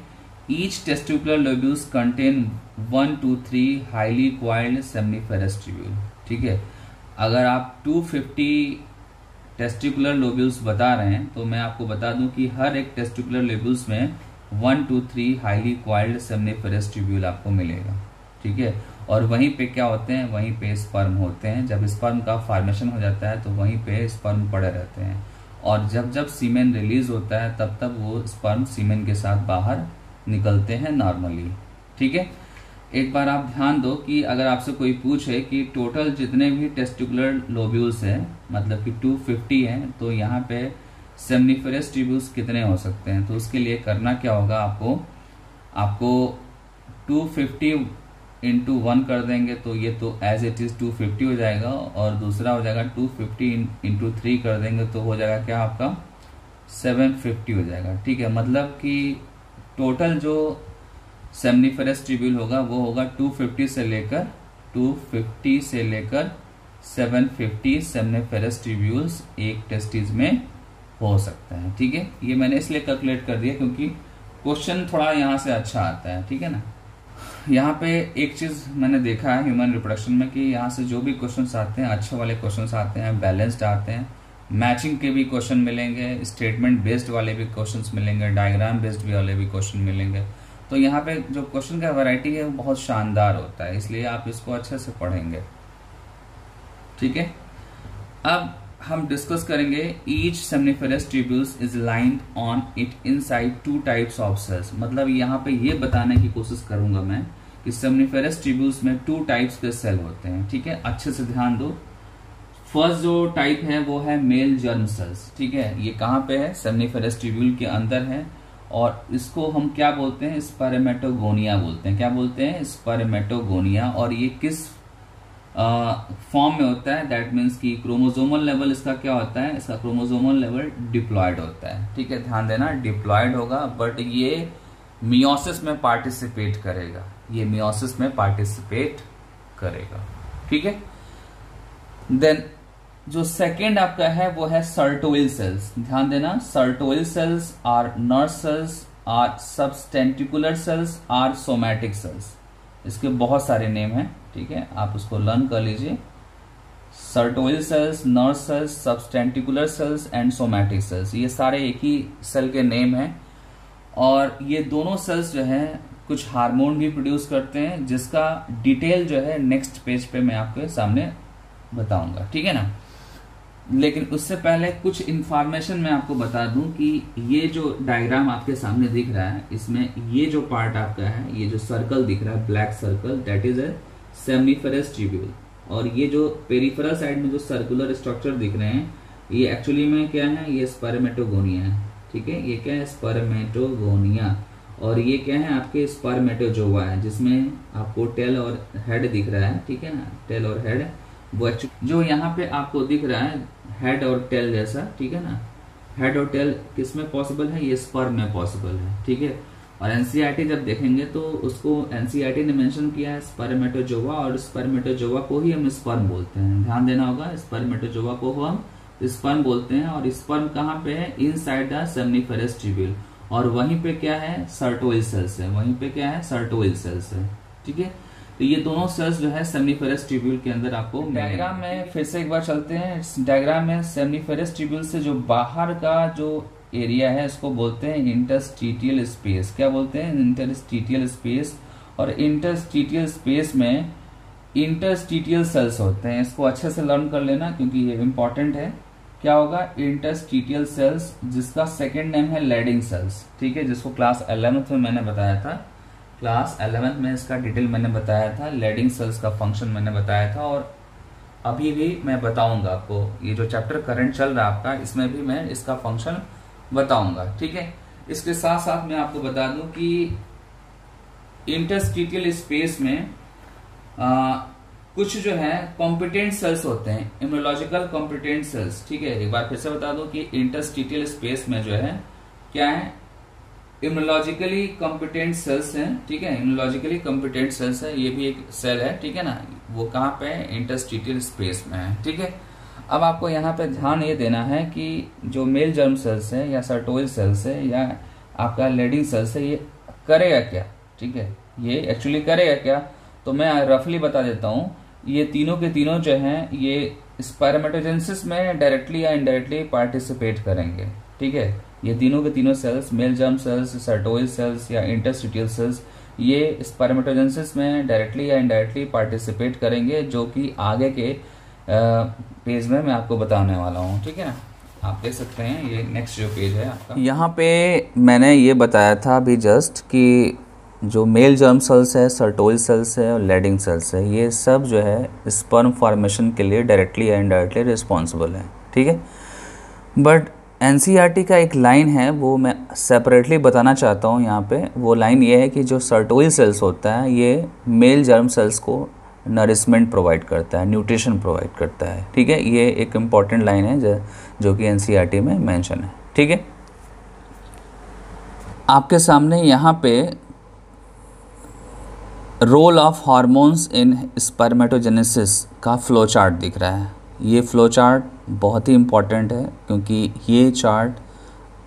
Each testicular lobules contain 1 to 3 highly coiled seminiferous tubule, ठीक है। अगर आप 250 टेस्टिकुलर लोब्यूल्स बता रहे हैं तो मैं आपको बता दूं कि हर एक टेस्टिकुलर लोब्यूल्स में 1 to 3 highly coiled seminiferous tubule आपको मिलेगा, ठीक है। और वहीं पे क्या होते हैं, वहीं पे स्पर्म होते हैं। जब स्पर्म का फॉर्मेशन हो जाता है तो वहीं पे स्पर्म पड़े रहते हैं, और जब जब सीमेन रिलीज होता है तब तब वो स्पर्म सीमेन के साथ बाहर निकलते हैं नॉर्मली, ठीक है। एक बार आप ध्यान दो कि अगर आपसे कोई पूछे कि टोटल जितने भी टेस्टिकुलर लोब्यूल्स हैं, मतलब कि 250 हैं, तो यहाँ पे सेमनीफेरस ट्यूब्यूल्स कितने हो सकते हैं। तो उसके लिए करना क्या होगा, आपको 250 into 1 कर देंगे तो ये तो एज इट इज 250 हो जाएगा, और दूसरा हो जाएगा 250 into 3 कर देंगे तो हो जाएगा क्या, आपका 750 हो जाएगा, ठीक है। मतलब कि टोटल जो सेमनीफेरस ट्यूब्यूल होगा वो होगा 250 से लेकर 750 सेमनीफेरस ट्यूब्यूल्स एक टेस्टिस में हो सकता है, ठीक है। ये मैंने इसलिए कैलकुलेट कर दिया क्योंकि क्वेश्चन थोड़ा यहाँ से अच्छा आता है, ठीक है ना। यहाँ पे एक चीज मैंने देखा है ह्यूमन रिप्रोडक्शन में कि यहाँ से जो भी क्वेश्चंस आते हैं, अच्छे वाले क्वेश्चंस आते हैं, बैलेंस्ड आते हैं, मैचिंग के भी क्वेश्चन मिलेंगे, स्टेटमेंट बेस्ड वाले भी क्वेश्चंस मिलेंगे, डायग्राम बेस्ड वाले भी क्वेश्चन मिलेंगे। तो यहाँ पे जो क्वेश्चन का वैरायटी है वो बहुत शानदार होता है, इसलिए आप इसको अच्छे से पढ़ेंगे, ठीक है। अब हम डिस्कस करेंगे, each seminiferous tubules is lined on it inside 2 types of cells. मतलब यहाँ पे ये बताने की कोशिश करूंगा मैं कि सेमनीफेरस ट्यूब्यूल्स में 2 टाइप्स के सेल होते हैं, ठीक है। अच्छे से ध्यान दो। फर्स्ट जो टाइप है वो है मेल जर्म सेल्स, ठीक है। ये कहाँ पे है, सेमनीफेरस ट्यूब्यूल के अंदर है, और इसको हम क्या बोलते हैं, स्पर्मेटोगोनिया बोलते हैं। क्या बोलते हैं, स्पर्मेटोगोनिया। और ये किस फॉर्म में होता है, दैट मीन्स कि क्रोमोसोमल लेवल इसका क्या होता है, इसका क्रोमोसोमल लेवल डिप्लॉयड होता है, ठीक है। ध्यान देना, डिप्लॉयड होगा, बट ये मियोसिस में पार्टिसिपेट करेगा, ये मियोसिस में पार्टिसिपेट करेगा, ठीक है। देन जो सेकेंड आपका है वो है सर्टोइल सेल्स। ध्यान देना, Sertoli cells are nurse cells, are sustentacular cells, are somatic cells. इसके बहुत सारे नेम हैं, ठीक है, आप उसको लर्न कर लीजिए। Sertoli cells, nurse cells, sustentacular cells and somatic cells, ये सारे एक ही सेल के नेम हैं। और ये दोनों सेल्स जो है कुछ हार्मोन भी प्रोड्यूस करते हैं, जिसका डिटेल जो है नेक्स्ट पेज पे मैं आपके सामने बताऊंगा, ठीक है ना। लेकिन उससे पहले कुछ इंफॉर्मेशन मैं आपको बता दूं कि ये जो डायग्राम आपके सामने दिख रहा है, इसमें ये जो पार्ट आपका है, ये जो सर्कल दिख रहा है, black circle, that is a seminiferous tubule. और ये जो पेरिफेरल साइड में जो सर्कुलर स्ट्रक्चर दिख रहे हैं, ये एक्चुअली में क्या है, ये स्पर्मेटोगोनिया है, ठीक है, ये क्या है, स्पर्मेटोगोनिया। और ये क्या है, आपके स्पर्मेटोजोवा है, जिसमें आपको टेल और हेड दिख रहा है, ठीक है ना, टेल और हेड। वो एक्चुअली जो यहाँ पे आपको दिख रहा है हेड और टेल जैसा, ठीक है ना, हेड और टेल किस में पॉसिबल है, ये स्पर्म में पॉसिबल है, ठीक है। और एनसीईआरटी जब देखेंगे तो उसको एनसीईआरटी ने मेंशन किया है स्पर्मेटोजोवा, और स्पर्मेटोजोवा को ही हम स्पर्म बोलते हैं, ध्यान देना होगा, स्पर्मेटोजोवा को हम स्पर्म बोलते हैं। और स्पर्म कहाँ पे है, इनसाइड द सेमिनिफरस ट्यूब्यूल। और वहीं पे क्या है, सर्टोइल सेल्स है, वहीं पे क्या है, सर्टोइल सेल्स है, ठीक है। तो ये दोनों सेल्स जो है सेमिनिफरस ट्यूब्यूल के अंदर आपको डायग्राम में फिर से एक बार चलते हैं। इस डायग्राम में सेमिनिफरस ट्यूब्यूल से जो बाहर का जो एरिया है उसको बोलते हैं इंटरस्टिटियल स्पेस। क्या बोलते हैं, इंटरस्टिटियल स्पेस। और इंटरस्टिटियल स्पेस में इंटरस्टिटियल सेल्स होते हैं, इसको अच्छे से लर्न कर लेना क्योंकि ये इंपॉर्टेंट है। क्या होगा, इंटरस्टिटियल सेल्स, जिसका सेकेंड नेम है लेडिंग सेल्स, ठीक है, जिसको क्लास 11th में मैंने बताया था, क्लास 11th में इसका डिटेल मैंने बताया था, लेडिंग सेल्स का फंक्शन मैंने बताया था। और अभी भी मैं बताऊंगा आपको, ये जो चैप्टर करंट चल रहा है आपका, इसमें भी मैं इसका फंक्शन बताऊंगा, ठीक है। इसके साथ साथ मैं आपको बता दूं कि इंटरस्टिटियल स्पेस में कुछ जो है कॉम्पिटेंट सेल्स होते हैं, इम्यूनोलॉजिकल कॉम्पिटेंट सेल्स, ठीक है। एक बार फिर से बता दूं कि इंटरस्टिटियल स्पेस में जो है क्या है, इम्यूनोलॉजिकली कॉम्पिटेंट सेल्स हैं, ठीक है, इम्यूनोलॉजिकली कॉम्पिटेंट सेल्स है, ये भी एक सेल है, ठीक है ना, वो कहाँ पे है, इंटरस्टिटियल स्पेस में है, ठीक है। अब आपको यहाँ पे ध्यान ये देना है कि जो मेल जर्म सेल्स है या सर्टोइल सेल्स है या आपका लेडिंग सेल्स है, ये करेगा क्या, ठीक है, ये एक्चुअली करेगा क्या, तो मैं रफली बता देता हूँ। ये तीनों के तीनों जो हैं ये स्पर्मेटोजेनेसिस में डायरेक्टली या इनडायरेक्टली पार्टिसिपेट करेंगे, ठीक है। ये तीनों के तीनों cells, male germ cells, Sertoli cells या इंटरस्टिटियल सेल्स, ये स्पर्मेटोजेनेसिस में डायरेक्टली या इनडायरेक्टली पार्टिसिपेट करेंगे, जो कि आगे के पेज में मैं आपको बताने वाला हूँ, ठीक है ना। आप देख सकते हैं ये नेक्स्ट जो पेज है आपका, यहाँ पे मैंने ये बताया था अभी जस्ट कि जो मेल जर्म सेल्स है, सर्टोइल सेल्स है और लेडिंग सेल्स है, ये सब जो है स्पर्म फॉर्मेशन के लिए डायरेक्टली या इनडायरेक्टली रिस्पॉन्सिबल है, ठीक है। बट एनसीईआरटी का एक लाइन है, वो मैं सेपरेटली बताना चाहता हूँ यहाँ पे। वो लाइन ये है कि जो सर्टोइल सेल्स होता है ये मेल जर्म सेल्स को नरिशमेंट प्रोवाइड करता है, न्यूट्रिशन प्रोवाइड करता है, ठीक है। ये एक इम्पॉर्टेंट लाइन है जो कि एनसीईआरटी में मेंशन है, ठीक है। आपके सामने यहाँ पे role of hormones in spermatogenesis का फ्लो चार्ट दिख रहा है। ये फ्लो चार्ट बहुत ही इम्पॉर्टेंट है क्योंकि ये चार्ट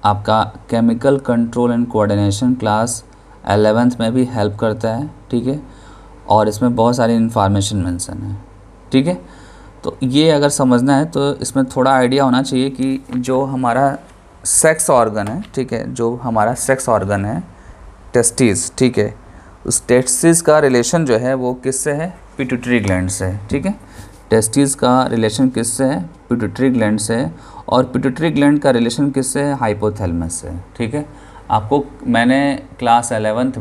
आपका chemical control and coordination class 11th में भी हेल्प करता है, ठीक है। और इसमें बहुत सारी इन्फॉर्मेशन मेंशन है, ठीक है। तो ये अगर समझना है तो इसमें थोड़ा आइडिया होना चाहिए कि जो हमारा सेक्स ऑर्गन है, ठीक है, जो हमारा सेक्स ऑर्गन है टेस्टिस, ठीक है, उस टेस्टिस का रिलेशन जो है वो किससे है, पिट्यूटरी ग्लैंड से, ठीक है। टेस्टिस का रिलेशन किससे है, पिट्यूटरी ग्लैंड से। और पिट्यूटरी ग्लैंड का रिलेशन किससे है, हाइपोथैलेमस से, ठीक है। आपको मैंने क्लास 11th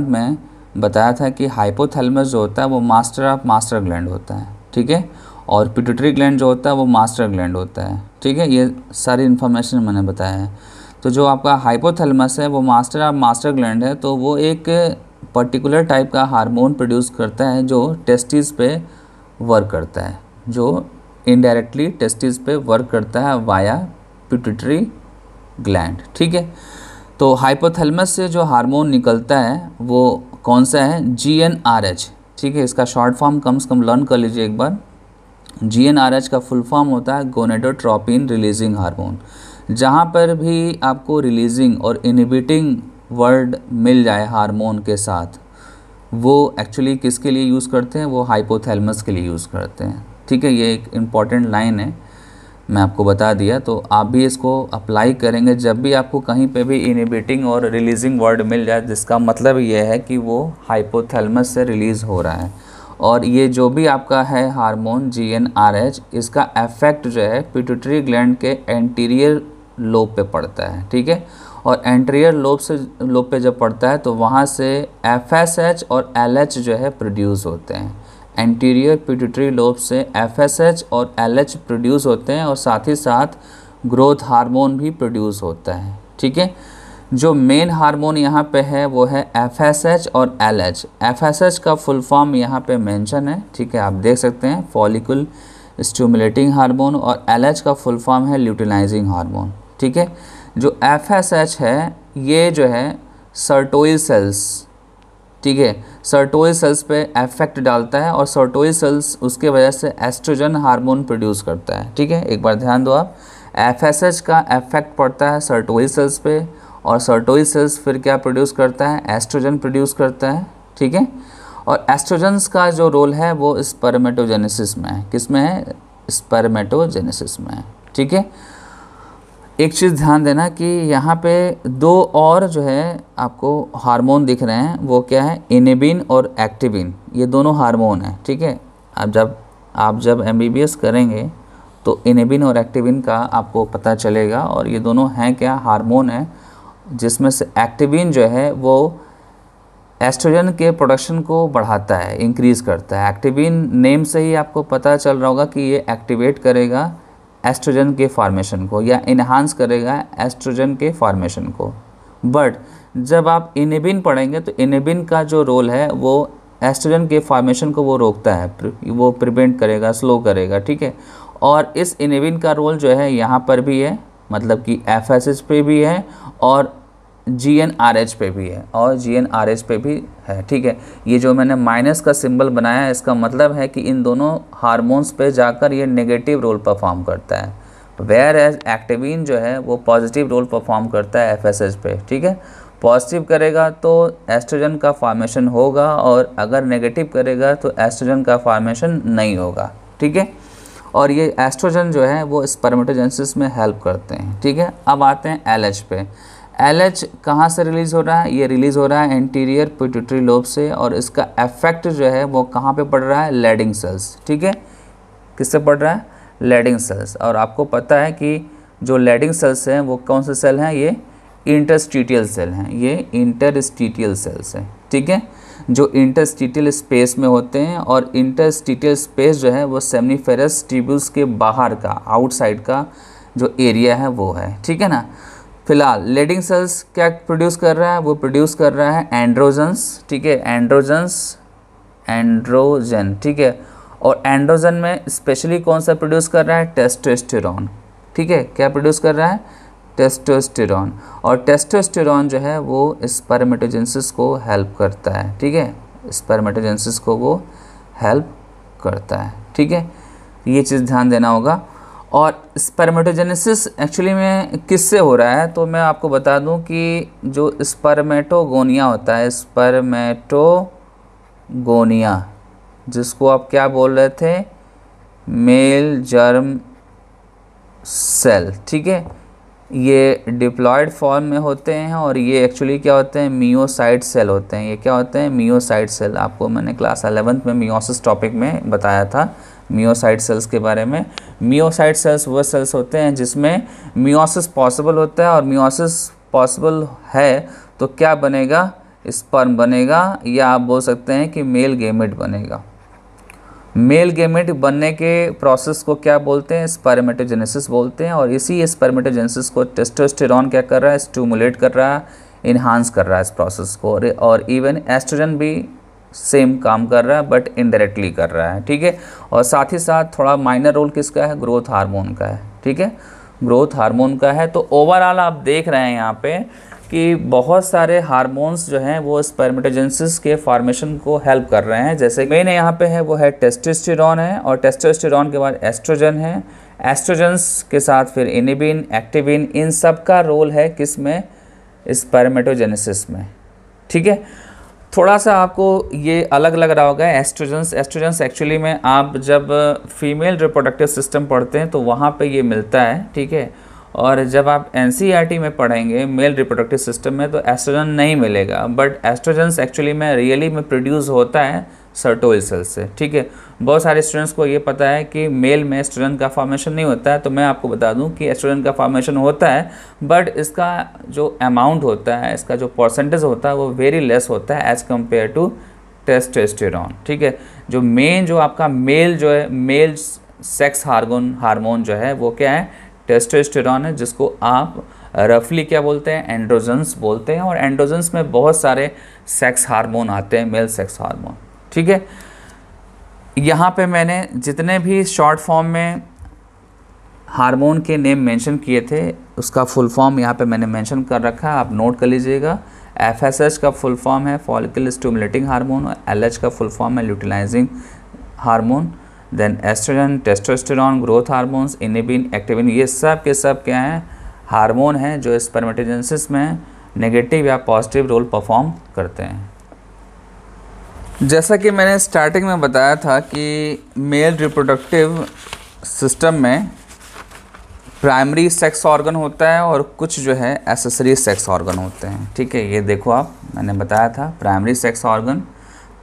में बताया था कि हाइपोथैलेमस जो होता है वो मास्टर ऑफ मास्टर ग्लैंड होता है, ठीक है। और पिट्यूटरी ग्लैंड जो होता है वो मास्टर ग्लैंड होता है, ठीक है। ये सारी इन्फॉर्मेशन मैंने बताया है। तो जो आपका हाइपोथैलेमस है वो मास्टर ऑफ मास्टर ग्लैंड है, तो वो एक पर्टिकुलर टाइप का हार्मोन प्रोड्यूस करता है जो टेस्टिस पे वर्क करता है, जो इनडायरेक्टली टेस्टिस पे वर्क करता है वाया पिट्यूटरी ग्लैंड, ठीक है। तो हाइपोथैलेमस से जो हार्मोन निकलता है वो कौन सा है, GnRH, ठीक है। इसका शॉर्ट फॉर्म कम से कम लर्न कर लीजिए एक बार। GnRH का फुल फॉर्म होता है गोनेडोट्रोपिन रिलीजिंग हार्मोन। जहाँ पर भी आपको रिलीजिंग और इनहिबिटिंग वर्ड मिल जाए हार्मोन के साथ, वो एक्चुअली किसके लिए यूज़ करते हैं, वो हाइपोथैलेमस के लिए यूज़ करते हैं। ठीक है, ये एक इम्पॉर्टेंट लाइन है, मैं आपको बता दिया। तो आप भी इसको अप्लाई करेंगे जब भी आपको कहीं पे भी इनहिबिटिंग और रिलीजिंग वर्ड मिल जाए, जिसका मतलब ये है कि वो हाइपोथैलेमस से रिलीज़ हो रहा है। और ये जो भी आपका है हार्मोन GnRH, इसका इफेक्ट जो है पिट्यूटरी ग्लैंड के एंटीरियर लोब पे पड़ता है। ठीक है, और एंटीरियर लोब पे जब पड़ता है तो वहाँ से FSH और LH जो है प्रोड्यूस होते हैं। एंटीरियर पिट्यूटरी लोब से FSH और LH प्रोड्यूस होते हैं, और साथ ही साथ ग्रोथ हार्मोन भी प्रोड्यूस होता है। ठीक है, जो मेन हार्मोन यहाँ पे है वो है FSH और LH। FSH का फुल फॉर्म यहाँ पे मेंशन है। ठीक है, आप देख सकते हैं, फॉलिकल स्टिमुलेटिंग हार्मोन, और LH का फुल फॉर्म है ल्यूटिनाइजिंग हार्मोन। ठीक है, जो FSH है ये जो है सर्टोइल सेल्स, ठीक है, सर्टोइल सेल्स पे इफेक्ट डालता है, और सर्टोइल सेल्स उसके वजह से एस्ट्रोजन हार्मोन प्रोड्यूस करता है। ठीक है, एक बार ध्यान दो आप, FSH का इफेक्ट पड़ता है सर्टोइल सेल्स पे, और सर्टोइल सेल्स फिर क्या प्रोड्यूस करता है, एस्ट्रोजन प्रोड्यूस करता है। ठीक है, और एस्ट्रोजन्स का जो रोल है वो स्पर्मेटोजेनेसिस में है। किस में है, स्पर्मेटोजेनेसिस में है। ठीक है, एक चीज़ ध्यान देना कि यहाँ पे दो और जो है आपको हार्मोन दिख रहे हैं, वो क्या है, इनेबिन और एक्टिविन, ये दोनों हार्मोन हैं। ठीक है, आप जब MBBS करेंगे तो इनेबिन और एक्टिविन का आपको पता चलेगा, और ये दोनों हैं क्या, हार्मोन है, जिसमें से एक्टिविन जो है वो एस्ट्रोजन के प्रोडक्शन को बढ़ाता है, इंक्रीज़ करता है। एक्टिविन नेम से ही आपको पता चल रहा होगा कि ये एक्टिवेट करेगा एस्ट्रोजन के फॉर्मेशन को, या इन्हांस करेगा एस्ट्रोजन के फॉर्मेशन को। बट जब आप इनेबिन पढ़ेंगे तो इनेबिन का जो रोल है वो एस्ट्रोजन के फॉर्मेशन को वो रोकता है, वो प्रिवेंट करेगा, स्लो करेगा। ठीक है, और इस इनेबिन का रोल जो है यहाँ पर भी है, मतलब कि FSH पे भी है, और GnRH पे भी है, और GnRH पे भी है। ठीक है, ये जो मैंने माइनस का सिंबल बनाया है, इसका मतलब है कि इन दोनों हार्मोन्स पे जाकर ये नेगेटिव रोल परफॉर्म करता है, वेयर एज एक्टिविन जो है वो पॉजिटिव रोल परफॉर्म करता है FSH पे। ठीक है, पॉजिटिव करेगा तो एस्ट्रोजन का फॉर्मेशन होगा, और अगर नेगेटिव करेगा तो एस्ट्रोजन का फॉर्मेशन नहीं होगा। ठीक है, और ये एस्ट्रोजन जो है वो स्पर्मेटोजेनेसिस में हेल्प करते हैं। ठीक है, अब आते हैं LH पे। LH कहाँ से रिलीज़ हो रहा है, ये रिलीज़ हो रहा है एंटीरियर पिट्यूटरी लोब से, और इसका इफेक्ट जो है वो कहाँ पे पड़ रहा है, लेडिंग सेल्स। ठीक है, किससे पड़ रहा है, लेडिंग सेल्स। और आपको पता है कि जो लेडिंग सेल्स हैं वो कौन से सेल हैं, ये इंटरस्टिटियल सेल हैं, ये इंटरस्टिटियल सेल्स हैं। ठीक है, जो इंटरस्टिटियल स्पेस में होते हैं, और इंटरस्टिटियल स्पेस जो है वो सेमिनिफेरस ट्यूब्यूल्स के बाहर का, आउटसाइड का जो एरिया है वो है। ठीक है ना, फिलहाल लेडिंग सेल्स क्या प्रोड्यूस कर रहा है, वो प्रोड्यूस कर रहा है एंड्रोजन्स। ठीक है, एंड्रोजन। ठीक है, और एंड्रोजन में स्पेशली कौन सा प्रोड्यूस कर रहा है, टेस्टोस्टेरोन। ठीक है, क्या प्रोड्यूस कर रहा है, टेस्टोस्टेरोन। और टेस्टोस्टेरोन जो है वो स्पर्मेटोजेनेसिस को हेल्प करता है। ठीक है, स्पर्मेटोजेनेसिस को वो हेल्प करता है। ठीक है, ये चीज़ ध्यान देना होगा। और स्पर्मेटोजेनेसिस एक्चुअली में किससे हो रहा है, तो मैं आपको बता दूं कि जो स्पर्मेटोगोनिया होता है, स्पर्मेटोगोनिया, जिसको आप क्या बोल रहे थे, मेल जर्म सेल। ठीक है, ये डिप्लॉयड फॉर्म में होते हैं, और ये एक्चुअली क्या होते हैं, मियोसाइट सेल होते हैं। ये क्या होते हैं, मियोसाइट सेल। आपको मैंने क्लास 11th में मियोसिस टॉपिक में बताया था मियोसाइट सेल्स के बारे में। मियोसाइट सेल्स वो सेल्स होते हैं जिसमें मियोसिस पॉसिबल होता है, और मियोसिस पॉसिबल है तो क्या बनेगा, स्पर्म बनेगा, या आप बोल सकते हैं कि मेल गेमेट बनेगा। मेल गेमेट बनने के प्रोसेस को क्या बोलते हैं, स्पर्मेटोजेनेसिस बोलते हैं। और इसी स्पर्मेटोजेनेसिस को टेस्टोस्टेरोन क्या कर रहा है, स्टिमुलेट कर रहा है, इन्हांस कर रहा है इस प्रोसेस को। और इवन एस्ट्रोजन भी सेम काम कर रहा है, बट इनडायरेक्टली कर रहा है। ठीक है, और साथ ही साथ थोड़ा माइनर रोल किसका है, ग्रोथ हार्मोन का है। ठीक है, ग्रोथ हार्मोन का है। तो ओवरऑल आप देख रहे हैं यहाँ पे कि बहुत सारे हार्मोन्स जो हैं वो स्पर्मेटोजेनेसिस के फॉर्मेशन को हेल्प कर रहे हैं। जैसे मेन यहाँ पे है वो है टेस्टोस्टेरोन है, और टेस्टोस्टेरोन के बाद एस्ट्रोजन है, एस्ट्रोजन्स के साथ फिर इनेबिन, एक्टिविन, इन सब का रोल है किस में, स्पर्मेटोजेनेसिस में। ठीक है, थोड़ा सा आपको ये अलग लग रहा होगा। एस्ट्रोजेंस एक्चुअली में आप जब फीमेल रिप्रोडक्टिव सिस्टम पढ़ते हैं तो वहाँ पे ये मिलता है। ठीक है, और जब आप एनसीईआरटी में पढ़ेंगे मेल रिप्रोडक्टिव सिस्टम में तो एस्ट्रोजन नहीं मिलेगा, बट एस्ट्रोजेंस एक्चुअली में रियली में प्रोड्यूस होता है सर्टोइल सेल से। ठीक है, बहुत सारे स्टूडेंट्स को ये पता है कि मेल में एस्ट्रोजन का फॉर्मेशन नहीं होता है, तो मैं आपको बता दूं कि एस्ट्रोजन का फॉर्मेशन होता है, बट इसका जो अमाउंट होता है, इसका जो परसेंटेज होता है वो वेरी लेस होता है एज़ कम्पेयर टू टेस्टोस्टेरॉन। ठीक है, जो मेन जो आपका मेल जो है, मेल सेक्स हार्मोन जो है वो क्या है, टेस्टोस्टेरॉन है, जिसको आप रफली क्या बोलते हैं, एंड्रोजन्स बोलते हैं। और एंड्रोजन्स में बहुत सारे सेक्स हार्मोन आते हैं, मेल सेक्स हार्मोन। ठीक है, यहाँ पे मैंने जितने भी शॉर्ट फॉर्म में हार्मोन के नेम मेंशन किए थे उसका फुल फॉर्म यहाँ पे मैंने मेंशन कर रखा है, आप नोट कर लीजिएगा। FSH का फुल फॉर्म है फॉलिकल स्टिमुलेटिंग हार्मोन, और LH का फुल फॉर्म है luteinising hormone, then oestrogen, testosterone, growth hormones, inhibin, activin, ये सब के सब क्या हैं, हार्मोन हैं जो स्पर्मेटोजेनेसिस में नेगेटिव या पॉजिटिव रोल परफॉर्म करते हैं। जैसा कि मैंने स्टार्टिंग में बताया था कि मेल रिप्रोडक्टिव सिस्टम में प्राइमरी सेक्स ऑर्गन होता है और कुछ जो है एसेसरी सेक्स ऑर्गन होते हैं। ठीक है, ये देखो आप, मैंने बताया था प्राइमरी सेक्स ऑर्गन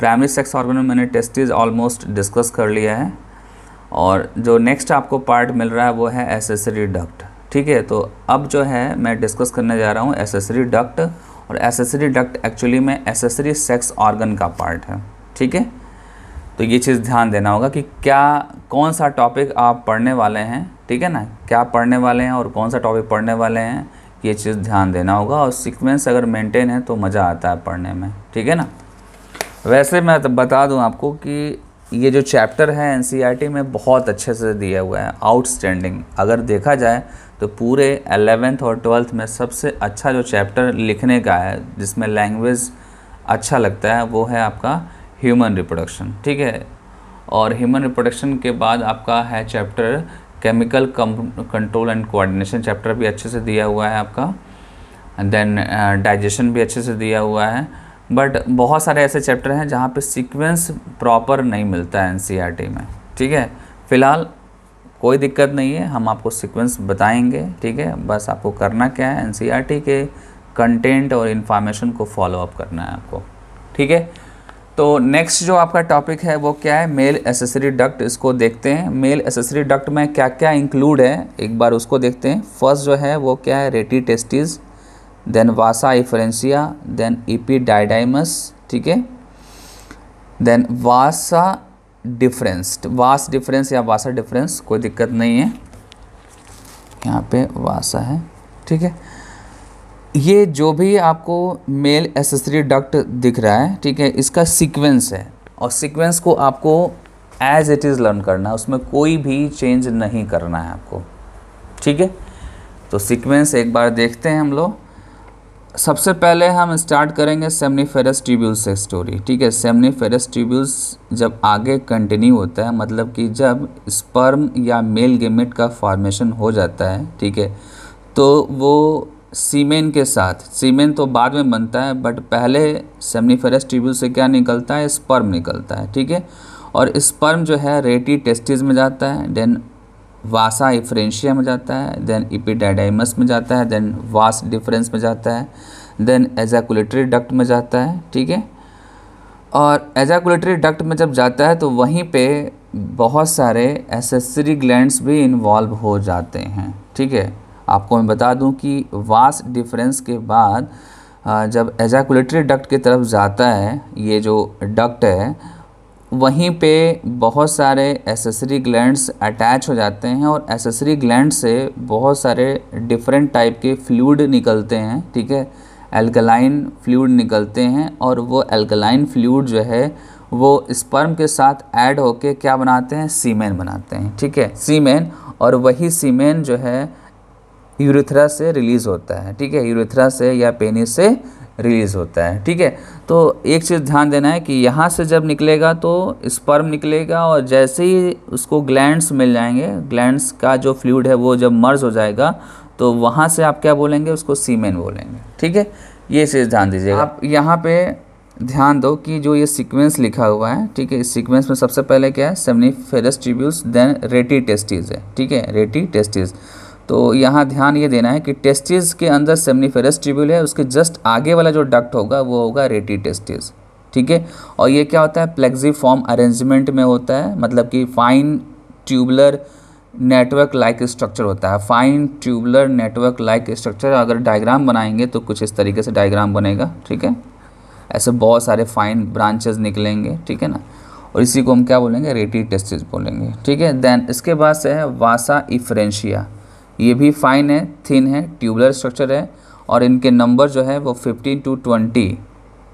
में मैंने टेस्टिस ऑलमोस्ट डिस्कस कर लिया है, और जो नेक्स्ट आपको पार्ट मिल रहा है वो है एसेसरी डक्ट। ठीक है, तो अब जो है मैं डिस्कस करने जा रहा हूँ एसेसरी डक्ट, और एसेसरी डक्ट एक्चुअली में एसेसरी सेक्स ऑर्गन का पार्ट है। ठीक है, तो ये चीज़ ध्यान देना होगा कि कौन सा टॉपिक आप पढ़ने वाले हैं। ठीक है ना, क्या पढ़ने वाले हैं और कौन सा टॉपिक पढ़ने वाले हैं, ये चीज़ ध्यान देना होगा, और सीक्वेंस अगर मेंटेन है तो मज़ा आता है पढ़ने में। ठीक है ना, वैसे मैं तो बता दूं आपको कि ये जो चैप्टर है एनसीईआरटी में बहुत अच्छे से दिया हुआ है, आउटस्टैंडिंग। अगर देखा जाए तो पूरे 11th और 12th में सबसे अच्छा जो चैप्टर लिखने का है, जिसमें लैंग्वेज अच्छा लगता है, वो है आपका ह्यूमन रिप्रोडक्शन। ठीक है, और ह्यूमन रिप्रोडक्शन के बाद आपका है chapter chemical control and coordination, chapter भी अच्छे से दिया हुआ है आपका, देन डाइजेशन भी अच्छे से दिया हुआ है। बट बहुत सारे ऐसे चैप्टर हैं जहाँ पे सीक्वेंस प्रॉपर नहीं मिलता है एनसीईआरटी में। ठीक है, फ़िलहाल कोई दिक्कत नहीं है, हम आपको सीक्वेंस बताएंगे। ठीक है, बस आपको करना क्या है, एनसीईआरटी के कंटेंट और इन्फॉर्मेशन को फॉलो अप करना है आपको। ठीक है, तो नेक्स्ट जो आपका टॉपिक है वो क्या है, मेल एसेसरी डक्ट। इसको देखते हैं, मेल एसेसरी डक्ट में क्या क्या इंक्लूड है एक बार उसको देखते हैं। फर्स्ट जो है वो क्या है, रेटी टेस्टिस, देन वासा इफरेंशिया, देन इपीडाइडाइमस। ठीक है, देन वासा डिफरेंस, वास डिफरेंस या वासा डिफरेंस, कोई दिक्कत नहीं है, यहाँ पे वासा है। ठीक है, ये जो भी आपको मेल एसेसरी डक्ट दिख रहा है, ठीक है, इसका सीक्वेंस है, और सीक्वेंस को आपको एज इट इज़ लर्न करना है, उसमें कोई भी चेंज नहीं करना है आपको। ठीक है, तो सीक्वेंस एक बार देखते हैं हम लोग। सबसे पहले हम स्टार्ट करेंगे सेमनीफेरस ट्यूब्यूल्स से स्टोरी। ठीक है, सेमनीफेरस ट्यूब्यूल्स जब आगे कंटिन्यू होता है, मतलब कि जब स्पर्म या मेल गेमेट का फॉर्मेशन हो जाता है, ठीक है, तो वो सीमेन के साथ, सीमेन तो बाद में बनता है, बट पहले सेमनीफेरस ट्यूब्यूल से क्या निकलता है, स्पर्म निकलता है। ठीक है, और स्पर्म जो है रेटी टेस्टिस में जाता है, देन वासा इफ्रेंशिया में जाता है, देन इपीडाइडाइमस में जाता है, देन वास डिफरेंस में जाता है, देन एजाकुलेटरी डक्ट में जाता है। ठीक है, और एजाकुलेटरी डक्ट में जब जाता है तो वहीं पे बहुत सारे एसेसरी ग्लैंड्स भी इन्वॉल्व हो जाते हैं। ठीक है, आपको मैं बता दूं कि वास डिफरेंस के बाद जब एजाकुलेटरी डक्ट की तरफ जाता है, ये जो डक्ट है, वहीं पे बहुत सारे एसेसरी ग्लैंड्स अटैच हो जाते हैं, और एसेसरी ग्लैंड से बहुत सारे डिफरेंट टाइप के फ्लूइड निकलते हैं। ठीक है, एल्कलाइन फ्लूइड निकलते हैं, और वो एल्कलाइन फ्लूइड जो है वो स्पर्म के साथ ऐड होके क्या बनाते हैं, सीमेन बनाते हैं। ठीक है, सीमेन, और वही सीमेन जो है यूरेथ्रा से रिलीज़ होता है। ठीक है, यूरेथ्रा से या पेनिस से रिलीज़ होता है। ठीक है, तो एक चीज़ ध्यान देना है कि यहाँ से जब निकलेगा तो स्पर्म निकलेगा, और जैसे ही उसको ग्लैंड्स मिल जाएंगे, ग्लैंड्स का जो फ्लूइड है वो जब मर्ज हो जाएगा तो वहाँ से आप क्या बोलेंगे, उसको सीमेन बोलेंगे। ठीक है, ये चीज़ ध्यान दीजिएगा। आप यहाँ पे ध्यान दो कि जो ये सीक्वेंस लिखा हुआ है, ठीक है, इस सीक्वेंस में सबसे पहले क्या है, सेमनीफेरस ट्यूब्यूल्स, देन रेटी टेस्टिस है। ठीक है, रेटी टेस्टिस। तो यहाँ ध्यान ये देना है कि टेस्टिस के अंदर सेमनीफेरस ट्यूब्यूल है, उसके जस्ट आगे वाला जो डक्ट होगा वो होगा रेटी टेस्टिस। ठीक है, और ये क्या होता है, प्लेक्सीफॉर्म अरेंजमेंट में होता है, मतलब कि fine tubular network like structure होता है। Fine tubular network like structure, अगर डायग्राम बनाएंगे तो कुछ इस तरीके से डायग्राम बनेगा। ठीक है, ऐसे बहुत सारे फाइन ब्रांचेस निकलेंगे। ठीक है ना, और इसी को हम क्या बोलेंगे, रेटी टेस्टिस बोलेंगे। ठीक है, देन इसके बाद से है वासा इफ्रेंशिया। ये भी फाइन है, थिन है, ट्यूबुलर स्ट्रक्चर है, और इनके नंबर जो है वो 15 to 20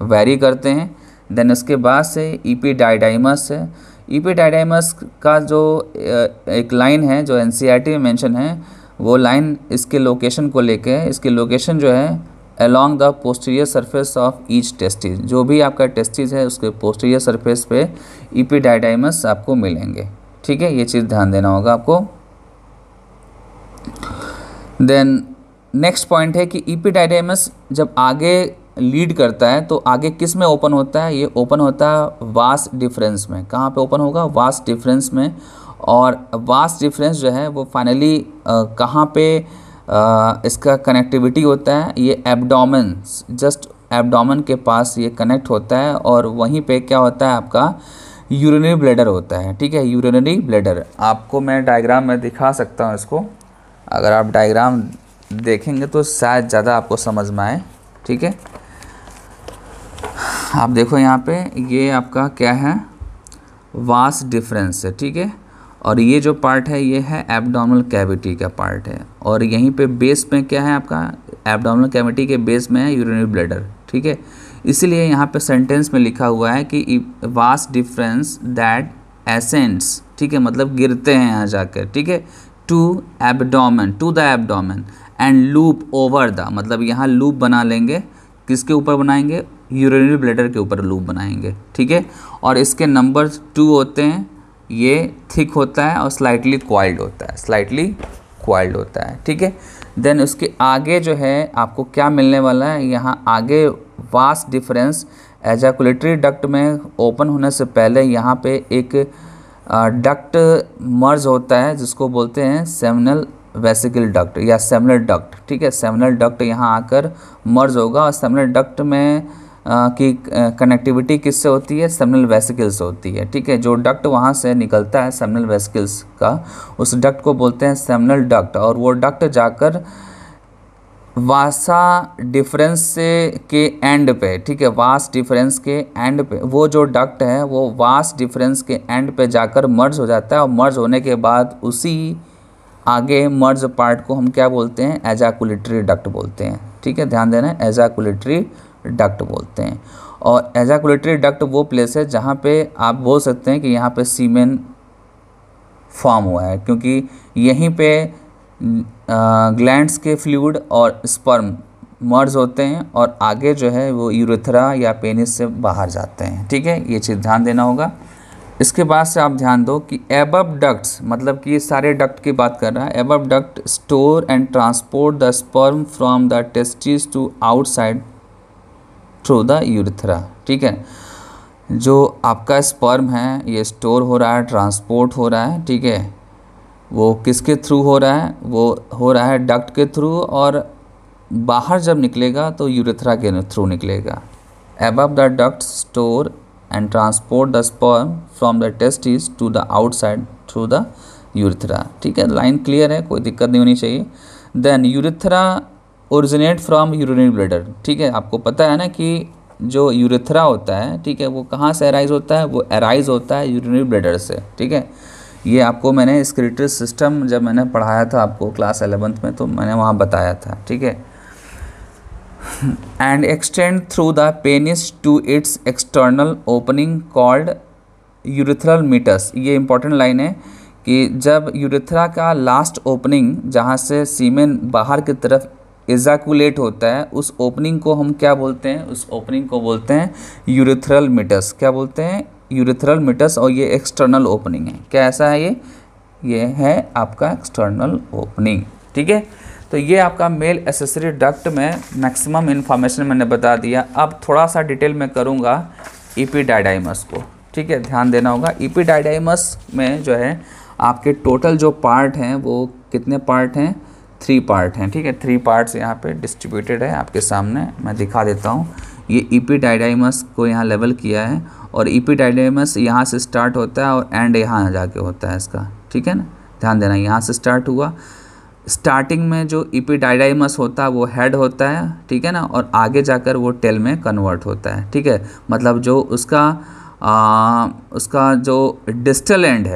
वेरी करते हैं। देन इसके बाद से इपीडाइडाइमस है। इपीडाइडाइमस का जो एक लाइन है जो एनसीईआरटी में मेंशन है, वो लाइन इसके लोकेशन को लेके है। इसकी लोकेशन जो है along the posterior surface of each testis, जो भी आपका टेस्टिस है उसके पोस्टीरियर सरफेस पे इपीडाइडाइमस आपको मिलेंगे। ठीक है, ये चीज़ ध्यान देना होगा आपको। देन नेक्स्ट पॉइंट है कि इपीडाइडाइमस जब आगे लीड करता है तो आगे किस में ओपन होता है, ये ओपन होता है वास डिफरेंस में। कहाँ पे ओपन होगा, वास डिफरेंस में। और वास डिफरेंस जो है वो फाइनली कहाँ पे इसका कनेक्टिविटी होता है, ये एब्डोमेन, जस्ट एब्डोमेन के पास ये कनेक्ट होता है, और वहीं पे क्या होता है, आपका यूरिनरी ब्लैडर होता है। ठीक है, यूरिनरी ब्लैडर आपको मैं डायग्राम में दिखा सकता हूँ इसको, अगर आप डायग्राम देखेंगे तो शायद ज़्यादा आपको समझ में आए। ठीक है, आप देखो यहाँ पे ये आपका क्या है, वास डिफरेंस है। ठीक है, और ये जो पार्ट है ये है एब्डोमिनल कैविटी का पार्ट है, और यहीं पे बेस में क्या है, आपका एब्डोमिनल कैविटी के बेस में है यूरिनरी ब्लैडर। ठीक है, इसीलिए यहाँ पे सेंटेंस में लिखा हुआ है कि वास डिफरेंस दैट एसेंड्स, ठीक है, मतलब गिरते हैं यहाँ जाकर। ठीक है, to abdomen, to the abdomen and loop over the, मतलब यहाँ लूप बना लेंगे, किसके ऊपर बनाएंगे, यूरिनरी ब्लैडर के ऊपर लूप बनाएंगे। ठीक है, और इसके नंबर्स 2 होते हैं, ये थिक होता है और स्लाइटली क्वाइल्ड होता है, स्लाइटली क्वाइल्ड होता है। ठीक है, देन उसके आगे जो है आपको क्या मिलने वाला है, यहाँ आगे वास डिफरेंस एजाकुलेटरी डक्ट में ओपन होने से पहले यहाँ पे एक डक्ट मर्ज होता है जिसको बोलते हैं सेमिनल वेसिकल डक्ट या सेमिनल डक्ट। ठीक है, सेमिनल डक्ट यहाँ आकर मर्ज होगा, और सेमिनल डक्ट में की कनेक्टिविटी किससे होती है, सेमिनल वेसिकल्स से होती है। ठीक है, जो डक्ट वहाँ से निकलता है सेमिनल वेसिकल्स का, उस डक्ट को बोलते हैं सेमिनल डक्ट, और वो डक्ट जाकर वासा डिफरेंस से के एंड पे, ठीक है, वास डिफरेंस के एंड पे, वो जो डक्ट है वो वास डिफरेंस के एंड पे जाकर मर्ज हो जाता है, और मर्ज होने के बाद उसी आगे मर्ज पार्ट को हम क्या बोलते हैं, एजाकुलेटरी डक्ट बोलते हैं। ठीक है, ध्यान देना, एजाकुलेटरी डक्ट बोलते हैं। और एजाकुलेटरी डक्ट वो प्लेस है जहाँ पे आप बोल सकते हैं कि यहाँ पे सीमेन फॉर्म हुआ है, क्योंकि यहीं पे ग्लैंड्स के फ्लूइड और स्पर्म मर्ज होते हैं, और आगे जो है वो यूरेथ्रा या पेनिस से बाहर जाते हैं। ठीक है, ये चीज़ ध्यान देना होगा। इसके बाद से आप ध्यान दो कि एबव डक्ट्स, मतलब कि ये सारे डक्ट की बात कर रहा है, above duct store and transport the sperm from the testis to outside through the urethra. ठीक है, जो आपका स्पर्म है ये स्टोर हो रहा है, ट्रांसपोर्ट हो रहा है। ठीक है, वो किसके थ्रू हो रहा है, वो हो रहा है डक्ट के थ्रू, और बाहर जब निकलेगा तो यूरेथ्रा के थ्रू निकलेगा। Above the duct store and transport the sperm from the testis to the outside through the urethra. ठीक है, लाइन क्लियर है, कोई दिक्कत नहीं होनी चाहिए। Then urethra originate from urinary bladder. ठीक है, आपको पता है ना कि जो यूरेथ्रा होता है, ठीक है, वो कहाँ से अराइज होता है, वो अराइज होता है यूरिनरी ब्लैडर से। ठीक है, ये आपको मैंने स्क्रीटरी सिस्टम जब मैंने पढ़ाया था आपको क्लास 11th में, तो मैंने वहाँ बताया था। ठीक है, and extend through the penis to its external opening called urethral meatus. ये इंपॉर्टेंट लाइन है कि जब यूरेथ्रा का लास्ट ओपनिंग जहाँ से सीमेन बाहर की तरफ एजाकुलेट होता है, उस ओपनिंग को हम क्या बोलते हैं, उस ओपनिंग को बोलते हैं यूरेथ्रल मीटस। क्या बोलते हैं, यूरेथ्रल मीटस। और ये एक्सटर्नल ओपनिंग है। क्या ऐसा है, ये है आपका एक्सटर्नल ओपनिंग। ठीक है, तो ये आपका मेल एसेसरी डक्ट में मैक्सिमम इन्फॉर्मेशन मैंने बता दिया। अब थोड़ा सा डिटेल में करूँगा एपिडाइडाइमस को, ठीक है, ध्यान देना होगा। एपिडाइडाइमस में जो है आपके टोटल जो पार्ट हैं वो कितने पार्ट हैं, 3 पार्ट हैं, ठीक है। 3 पार्ट्स यहाँ पे डिस्ट्रीब्यूटेड है आपके सामने, मैं दिखा देता हूँ। ये एपिडाइडाइमस को यहाँ लेवल किया है और एपिडाइडाइमस यहाँ से स्टार्ट होता है और एंड यहाँ जाके होता है इसका, ठीक है ना, ध्यान देना। यहाँ से स्टार्ट हुआ, स्टार्टिंग में जो एपिडाइडाइमस होता है वो हेड होता है, ठीक है ना, और आगे जाकर वो टेल में कन्वर्ट होता है, ठीक है। मतलब जो उसका जो डिस्टल एंड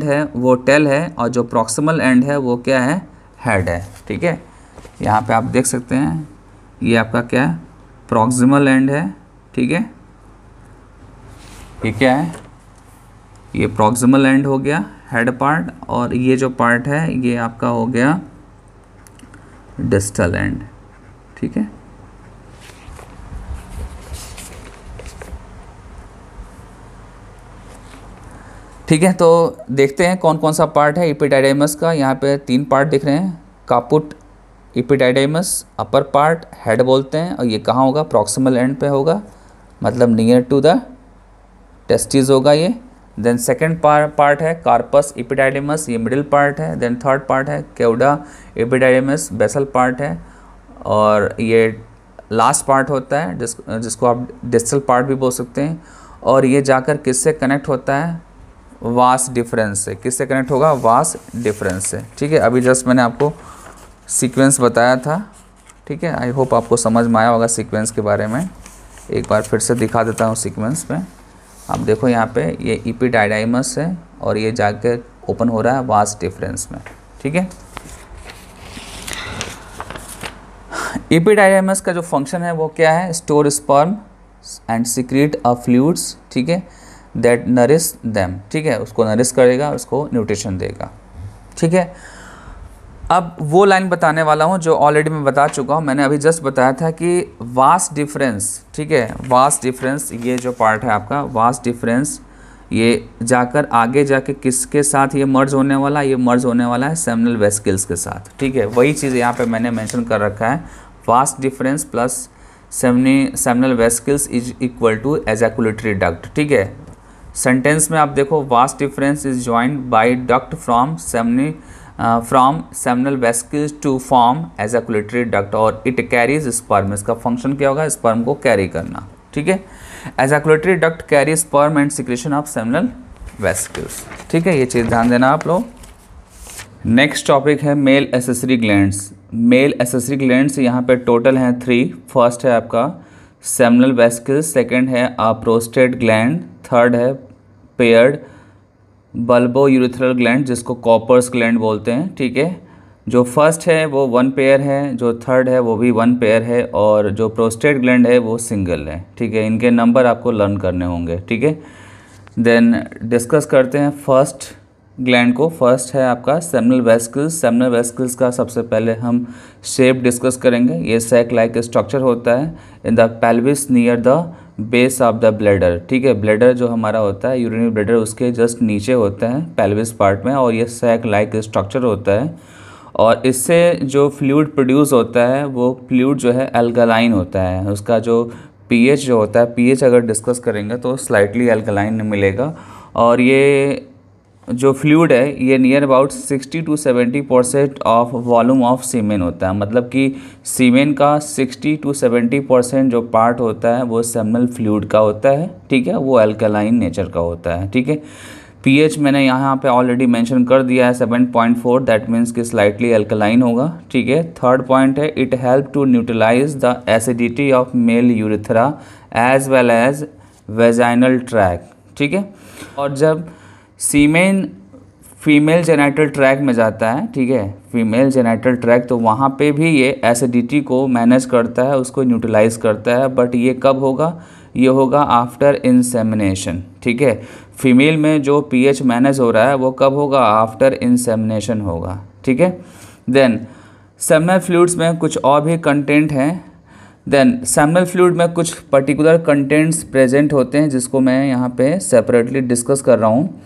है वो टेल है और जो प्रॉक्सिमल एंड है वो क्या है, हेड है, ठीक है। यहाँ पे आप देख सकते हैं ये आपका क्या है, प्रॉक्सिमल एंड है, ठीक है। ये क्या है, ये प्रॉक्सिमल एंड हो गया हेड पार्ट, और ये जो पार्ट है ये आपका हो गया डिस्टल एंड, ठीक है। ठीक है, तो देखते हैं कौन कौन सा पार्ट है एपिडाइडाइमस का। यहाँ पे 3 पार्ट दिख रहे हैं, कापुट एपिडाइडाइमस, अपर पार्ट हेड बोलते हैं, और ये कहाँ होगा, प्रॉक्सिमल एंड पे होगा, मतलब नियर टू द टेस्टिस होगा ये। देन सेकंड पार्ट है कार्पस एपिडाइडाइमस, ये मिडिल पार्ट है। देन थर्ड पार्ट है केवडा एपिडाइडाइमस, बेसल पार्ट है, और ये लास्ट पार्ट होता है जिसको आप डिस्टल पार्ट भी बोल सकते हैं। और ये जाकर किससे कनेक्ट होता है, वास डिफरेंस से। किससे कनेक्ट होगा, वास डिफरेंस से, ठीक है। अभी जस्ट मैंने आपको सीक्वेंस बताया था, ठीक है। आई होप आपको समझ में आया होगा सीक्वेंस के बारे में। एक बार फिर से दिखा देता हूँ सीक्वेंस में। आप देखो यहाँ पे ये एपिडाइडाइमस है और ये जाके ओपन हो रहा है वास डिफरेंस में, ठीक है। एपिडाइडाइमस का जो फंक्शन है वो क्या है, store sperm and secret a fluids, ठीक है, दैट नरिश देम, ठीक है, उसको नरिश करेगा, उसको न्यूट्रिशन देगा, ठीक है। अब वो लाइन बताने वाला हूँ जो ऑलरेडी मैं बता चुका हूँ। मैंने अभी जस्ट बताया था कि वास डिफरेंस, ठीक है, वास डिफरेंस, ये जो पार्ट है आपका वास डिफरेंस, ये जाकर आगे जाके किसके साथ ये मर्ज होने वाला, ये मर्ज होने वाला है सेमिनल वेसिकल्स के साथ, ठीक है। वही चीज़ यहाँ पे मैंने मेंशन कर रखा है, vas deferens plus seminal vesicles is equal to ejaculatory duct, ठीक है। सेंटेंस में आप देखो, vas deferens is joined by duct from seminal vesicles to form ejaculatory duct, और इट कैरीज स्पर्म। इसका फंक्शन क्या होगा, स्पर्म को कैरी करना, ठीक है। Ejaculatory duct carry sperm and secretion of seminal vesicles, ठीक है, ये चीज़ ध्यान देना आप लोग। नेक्स्ट टॉपिक है male accessory glands. Mail accessory glands यहाँ पे टोटल हैं 3। फर्स्ट है आपका सेमिनल वेसिकल्स, सेकंड है प्रोस्टेट ग्लैंड, थर्ड है पेयर्ड बल्बो यूरिथ्रल ग्लैंड जिसको कॉपर्स ग्लैंड बोलते हैं, ठीक है। जो फर्स्ट है वो 1 पेयर है, जो थर्ड है वो भी 1 पेयर है, और जो प्रोस्टेट ग्लैंड है वो सिंगल है, ठीक है। इनके नंबर आपको लर्न करने होंगे, ठीक है। देन डिस्कस करते हैं फर्स्ट ग्लैंड को। फर्स्ट है आपका सेमिनल वेसिकल्स। सेमिनल वेसिकल्स का सबसे पहले हम शेप डिस्कस करेंगे। ये सैक लाइक स्ट्रक्चर होता है in the pelvis near the base of the bladder, ठीक है। ब्लैडर जो हमारा होता है, यूरिनरी ब्लैडर, उसके जस्ट नीचे होता है पेल्विस पार्ट में, और ये सैक लाइक स्ट्रक्चर होता है। और इससे जो फ्लूइड प्रोड्यूस होता है वो फ्लूइड जो है एल्कलाइन होता है। उसका जो पीएच जो होता है, पीएच अगर डिस्कस करेंगे तो स्लाइटली एल्कलाइन मिलेगा। और ये जो फ्लूइड है ये near about 60 to 70% of volume of semen होता है। मतलब कि सीमेन का 60 to 70% जो पार्ट होता है वो सेमिनल फ्लूइड का होता है, ठीक है, वो अल्कलाइन नेचर का होता है, ठीक है। पीएच मैंने यहाँ पे ऑलरेडी मेंशन कर दिया है 7.4, दैट मीन्स कि स्लाइटली अल्कलाइन होगा, ठीक है। थर्ड पॉइंट है it help to neutralise the acidity of male urethra as well as vaginal tract, ठीक है। और जब सीमेन फीमेल जेनाइटल ट्रैक में जाता है, ठीक है, फीमेल जेनाइटल ट्रैक, तो वहाँ पे भी ये एसिडिटी को मैनेज करता है, उसको न्यूट्रलाइज करता है। बट ये कब होगा, ये होगा आफ्टर इंसेमिनेशन, ठीक है। फीमेल में जो पीएच मैनेज हो रहा है वो कब होगा, आफ्टर इंसेमिनेशन होगा, ठीक है। देन सेमिनल फ्लूइड्स में कुछ और भी कंटेंट हैं। देन सेमिनल फ्लूइड में कुछ पर्टिकुलर कंटेंट्स प्रेजेंट होते हैं जिसको मैं यहाँ पे सेपरेटली डिस्कस कर रहा हूँ।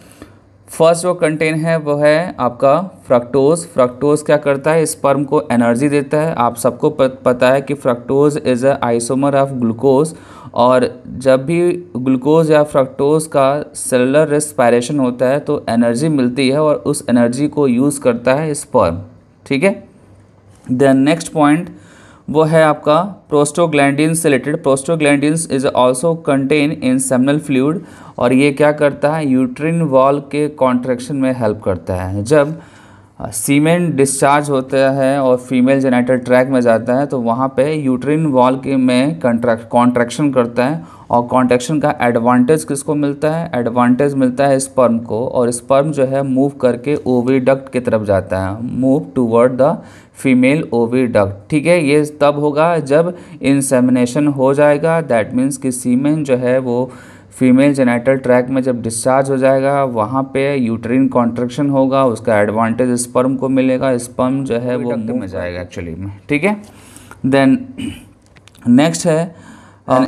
फर्स्ट जो कंटेन है वो है आपका फ्रक्टोज। फ्रक्टोज क्या करता है, स्पर्म को एनर्जी देता है। आप सबको पता है कि fructose is a isomer of glucose, और जब भी ग्लूकोज या फ्रक्टोज का सेलुलर रेस्पिरेशन होता है तो एनर्जी मिलती है, और उस एनर्जी को यूज़ करता है स्पर्म। ठीक है। देन नेक्स्ट पॉइंट वो है आपका प्रोस्टोग्लैंडिन से related. Prostaglandins is also contain in seminal fluid, और ये क्या करता है, यूट्रिन वॉल के कॉन्ट्रैक्शन में हेल्प करता है। जब सीमेन डिस्चार्ज होता है और फीमेल जेनिटल ट्रैक में जाता है तो वहाँ पे यूट्रिन वॉल के में कॉन्ट्रैक्शन करता है, और कॉन्ट्रैक्शन का एडवांटेज किसको मिलता है, एडवांटेज मिलता है स्पर्म को, और स्पर्म जो है मूव करके ओविडक्ट की तरफ जाता है, move toward the female oviduct. ठीक है। ये तब होगा जब इंसेमिनेशन हो जाएगा, दैट मीन्स कि सीमेन जो है वो फीमेल जेनिटल ट्रैक में जब डिस्चार्ज हो जाएगा वहाँ पे यूट्रिन कॉन्ट्रैक्शन होगा, उसका एडवांटेज स्पर्म को मिलेगा, स्पर्म जो है वो मुंह में जाएगा एक्चुअली में। ठीक है। देन नेक्स्ट है,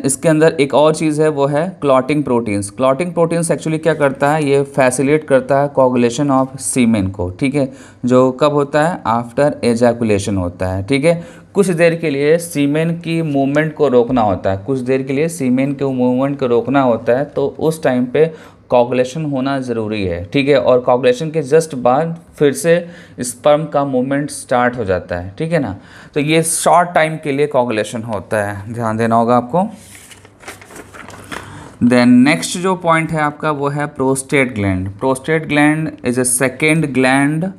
इसके अंदर एक और चीज़ है वो है clotting proteins. Clotting proteins actually क्या करता है, ये फैसिलिटेट करता है कोगुलेशन ऑफ सीमेन को। ठीक है। जो कब होता है, आफ्टर एजैकुलेशन होता है। ठीक है। कुछ देर के लिए सीमेन की मूवमेंट को रोकना होता है, कुछ देर के लिए सीमेन के मूवमेंट को रोकना होता है, तो उस टाइम पे कोगुलेशन होना ज़रूरी है। ठीक है। और कोगुलेशन के जस्ट बाद फिर से स्पर्म का मूवमेंट स्टार्ट हो जाता है। ठीक है ना। तो ये शॉर्ट टाइम के लिए कोगुलेशन होता है, ध्यान देना होगा आपको। देन नेक्स्ट जो पॉइंट है आपका वो है prostate gland. Prostate gland is a second gland.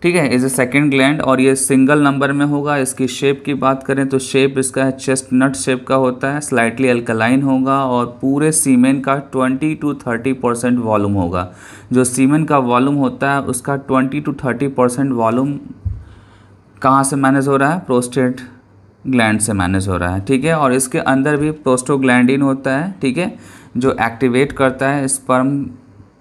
ठीक है, इज ए सेकेंड ग्लैंड, और ये सिंगल नंबर में होगा। इसकी शेप की बात करें तो शेप इसका है चेस्टनट शेप का होता है, स्लाइटली अल्कलाइन होगा, और पूरे सीमेन का 20 to 30% वॉल्यूम होगा। जो सीमेन का वॉल्यूम होता है उसका 20 to 30% वॉल्यूम कहाँ से मैनेज हो रहा है, प्रोस्टेट ग्लैंड से मैनेज हो रहा है। ठीक है। और इसके अंदर भी प्रोस्टोग्लैंडिन होता है। ठीक है। जो एक्टिवेट करता है स्पर्म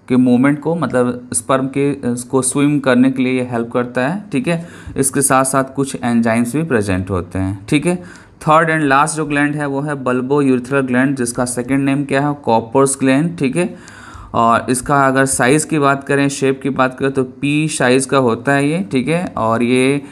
के मूवमेंट को, मतलब स्पर्म के इसको स्विम करने के लिए ये हेल्प करता है। ठीक है। इसके साथ साथ कुछ एंजाइम्स भी प्रेजेंट होते हैं। ठीक है। थर्ड एंड लास्ट जो ग्लैंड है वो है बल्बो यूरिथ्रल ग्लैंड, जिसका सेकंड नेम क्या है, कॉपर्स ग्लैंड। ठीक है। और इसका अगर साइज़ की बात करें, शेप की बात करें तो पी साइज़ का होता है ये। ठीक है। और ये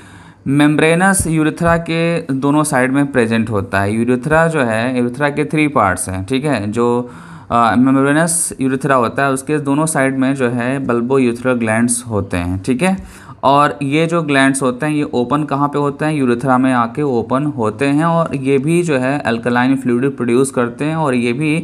मेम्ब्रेनस यूरिथ्रा के दोनों साइड में प्रेजेंट होता है। यूरिथ्रा जो है, यूरिथ्रा के 3 पार्ट्स हैं। ठीक है। जो मेम्ब्रेनस यूरिथ्रा होता है उसके दोनों साइड में जो है बल्बो यूरिथ्रल ग्लैंड्स होते हैं। ठीक है। और ये जो ग्लैंड्स होते हैं ये ओपन कहाँ पे होते हैं, यूरिथ्रा में आके ओपन होते हैं, और ये भी जो है अल्कलाइन फ्लूइड प्रोड्यूस करते हैं, और ये भी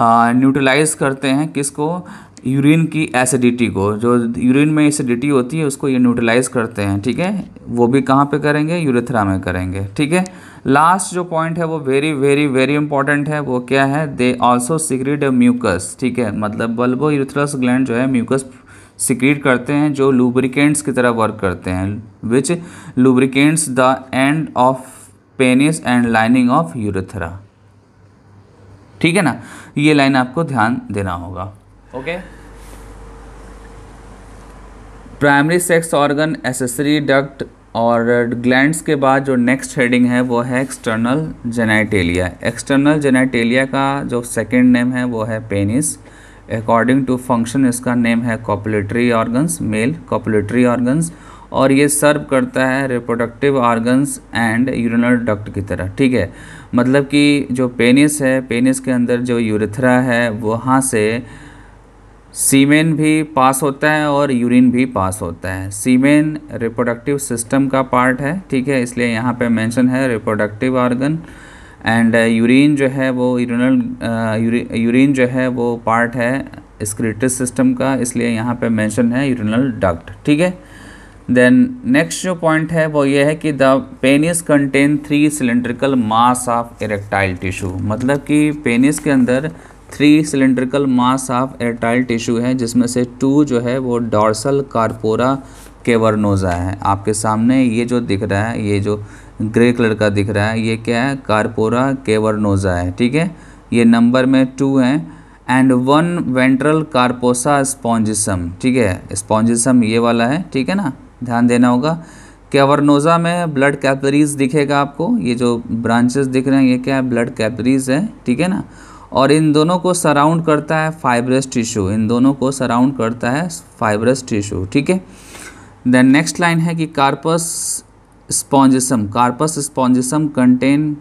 न्यूट्रलाइज करते हैं किसको, यूरिन की एसिडिटी को। जो यूरिन में एसिडिटी होती है उसको ये न्यूट्रलाइज करते हैं। ठीक है। वो भी कहाँ पे करेंगे, यूरिथ्रा में करेंगे। ठीक है। लास्ट जो पॉइंट है वो वेरी वेरी वेरी इंपॉर्टेंट है, वो क्या है, दे आल्सो सीक्रेट म्यूकस। ठीक है। मतलब बल्बो यूरिथ्रस ग्लैंड जो है म्यूकस सीक्रेट करते हैं, जो लुब्रिकेंट्स की तरह वर्क करते हैं, which lubricants the end of penis and lining of urethra. ठीक है ना। ये लाइन आपको ध्यान देना होगा। Okay. Primary sex organ, accessory duct और ग्लैंड्स के बाद जो नेक्स्ट हेडिंग है वो है एक्सटर्नल जेनिटेलिया। एक्सटर्नल जेनिटेलिया का जो सेकंड नेम है वो है पेनिस। अकॉर्डिंग टू फंक्शन इसका नेम है copulatory organs, male copulatory organs, और ये सर्व करता है reproductive organs and urinal duct की तरह। ठीक है। मतलब कि जो पेनिस है, पेनिस के अंदर जो यूरिथ्रा है वहाँ से सीमेन भी पास होता है और यूरिन भी पास होता है। सीमेन रिप्रोडक्टिव सिस्टम का पार्ट है। ठीक है। इसलिए यहाँ पे मेंशन है रिप्रोडक्टिव ऑर्गन, एंड यूरिन जो है वो यूरिन जो है वो पार्ट है एक्सक्रीटरी सिस्टम का, इसलिए यहाँ पे मेंशन है यूरिनल डक्ट। ठीक है। देन नेक्स्ट जो पॉइंट है वो ये है कि the penis contain 3 cylindrical mass of erectile tissue. मतलब कि पेनिस के अंदर 3 cylindrical mass of erectile tissue है, जिसमें से 2 जो है वो डॉर्सल कार्पोरा केवर्नोजा है। आपके सामने ये जो दिख रहा है, ये जो ग्रे कलर का दिख रहा है, ये क्या है, कार्पोरा केवर्नोजा है। ठीक है। ये नंबर में 2 हैं, एंड 1 वेंट्रल कार्पोसा स्पॉन्जिसम। ठीक है। स्पॉन्जिसम ये वाला है। ठीक है ना, ध्यान देना होगा। केवर्नोजा में ब्लड कैपिलरीज दिखेगा आपको, ये जो ब्रांचेस दिख रहे हैं ये क्या है, ब्लड कैपिलरीज है। ठीक है ना। और इन दोनों को सराउंड करता है फाइब्रस टिश्यू, इन दोनों को सराउंड करता है फाइब्रस टिश्यू, ठीक है। देन नेक्स्ट लाइन है कि corpus spongiosum, corpus spongiosum contain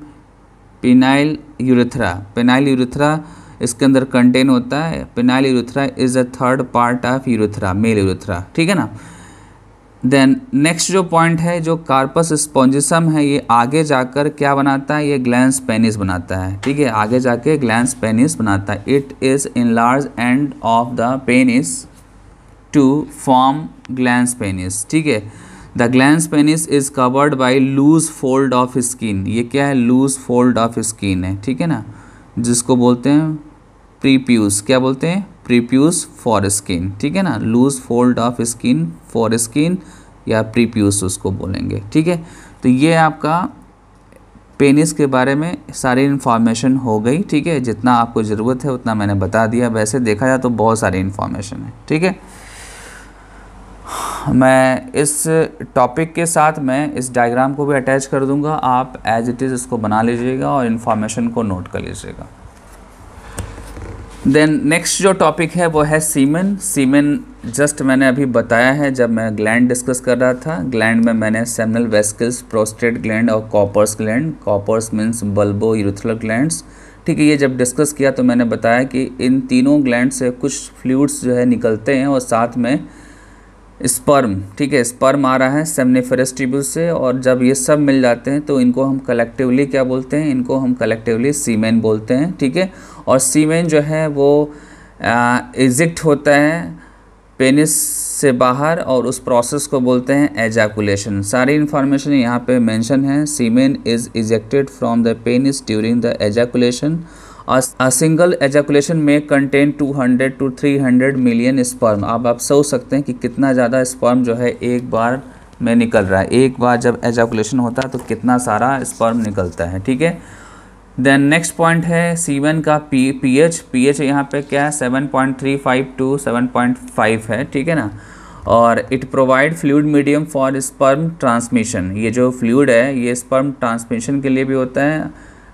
penile urethra, penile urethra इसके अंदर कंटेन होता है। Penile urethra is a third part of urethra, male urethra, ठीक है ना। देन नेक्स्ट जो पॉइंट है, जो कार्पस स्पॉन्जिसम है, ये आगे जाकर क्या बनाता है, ये ग्लैंस पेनिस बनाता है, ठीक है, आगे जाके ग्लैंस पेनिस बनाता है। It is in large end of the penis to form glans penis, ठीक है। The glans penis is covered by loose fold of skin, ये क्या है, लूज फोल्ड ऑफ स्किन है, ठीक है ना, जिसको बोलते हैं प्रीप्यूस, क्या बोलते हैं, प्रीप्यूस फॉर स्किन, ठीक है ना, loose fold of skin foreskin या प्रीप्यूस उसको बोलेंगे, ठीक है। तो ये आपका पेनिस के बारे में सारी इन्फॉर्मेशन हो गई, ठीक है, जितना आपको ज़रूरत है उतना मैंने बता दिया। वैसे देखा जाए तो बहुत सारी इन्फॉर्मेशन है, ठीक है। मैं इस टॉपिक के साथ मैं इस डायग्राम को भी अटैच कर दूंगा, आप एज इट इज़ इसको बना लीजिएगा और इन्फॉर्मेशन को नोट कर लीजिएगा। देन नेक्स्ट जो टॉपिक है वो है सीमेन। सीमेन जस्ट मैंने अभी बताया है जब मैं ग्लैंड डिस्कस कर रहा था। ग्लैंड में मैंने सेमिनल वेसिकल्स, प्रोस्टेट ग्लैंड और Cowper's gland, Cowper's means bulbourethral glands, ठीक है। ये जब डिस्कस किया तो मैंने बताया कि इन तीनों ग्लैंड से कुछ फ्लूइड्स जो है निकलते हैं और साथ में स्पर्म, ठीक है, स्पर्म आ रहा है सेमनिफेरस ट्यूब्यूल से, और जब ये सब मिल जाते हैं तो इनको हम कलेक्टिवली क्या बोलते हैं, इनको हम कलेक्टिवली सीमेन बोलते हैं, ठीक है। और सीमेन जो है वो इजेक्ट होता है पेनिस से बाहर और उस प्रोसेस को बोलते हैं एजाकुलेशन। सारी इन्फॉर्मेशन यहाँ पे मेंशन है। Semen is ejected from the penis during the ejaculation. A single ejaculation may contain 200 to 300 million sperm। अब आप सोच सकते हैं कि कितना ज़्यादा स्पर्म जो है एक बार में निकल रहा है, एक बार जब एजाकुलेशन होता है तो कितना सारा स्पर्म निकलता है, ठीक है। देन नेक्स्ट पॉइंट है सीमेन का पीएच। पीएच यहाँ पे क्या है, 7.35 to 7.5 है, ठीक है ना। और it provide fluid medium for sperm transmission. ये जो फ्लूइड है ये स्पर्म ट्रांसमिशन के लिए भी होता है,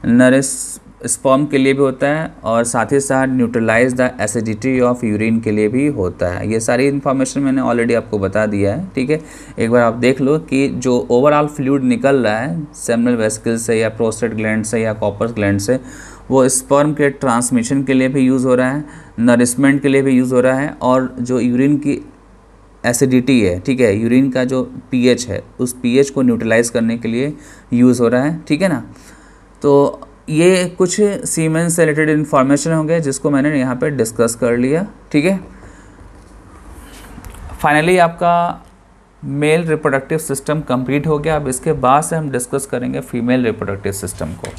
नरिश स्पर्म के लिए भी होता है, और साथ ही साथ neutralise the acidity of urine के लिए भी होता है। ये सारी इन्फॉर्मेशन मैंने ऑलरेडी आपको बता दिया है, ठीक है। एक बार आप देख लो कि जो ओवरऑल फ्लूइड निकल रहा है सेमिनल वेसिकल से या प्रोस्टेट ग्लैंड से या कॉपर्स ग्लैंड से, वो स्पर्म के ट्रांसमिशन के लिए भी यूज़ हो रहा है, नरिशमेंट के लिए भी यूज़ हो रहा है, और जो यूरिन की एसिडिटी है, ठीक है, यूरिन का जो पीएच है उस पीएच को न्यूट्रलाइज करने के लिए यूज़ हो रहा है, ठीक है ना। तो ये कुछ सीमेन से रिलेटेड इन्फॉर्मेशन हो गया जिसको मैंने यहाँ पे डिस्कस कर लिया, ठीक है। फाइनली आपका मेल रिप्रोडक्टिव सिस्टम कंप्लीट हो गया। अब इसके बाद से हम डिस्कस करेंगे फीमेल रिप्रोडक्टिव सिस्टम को।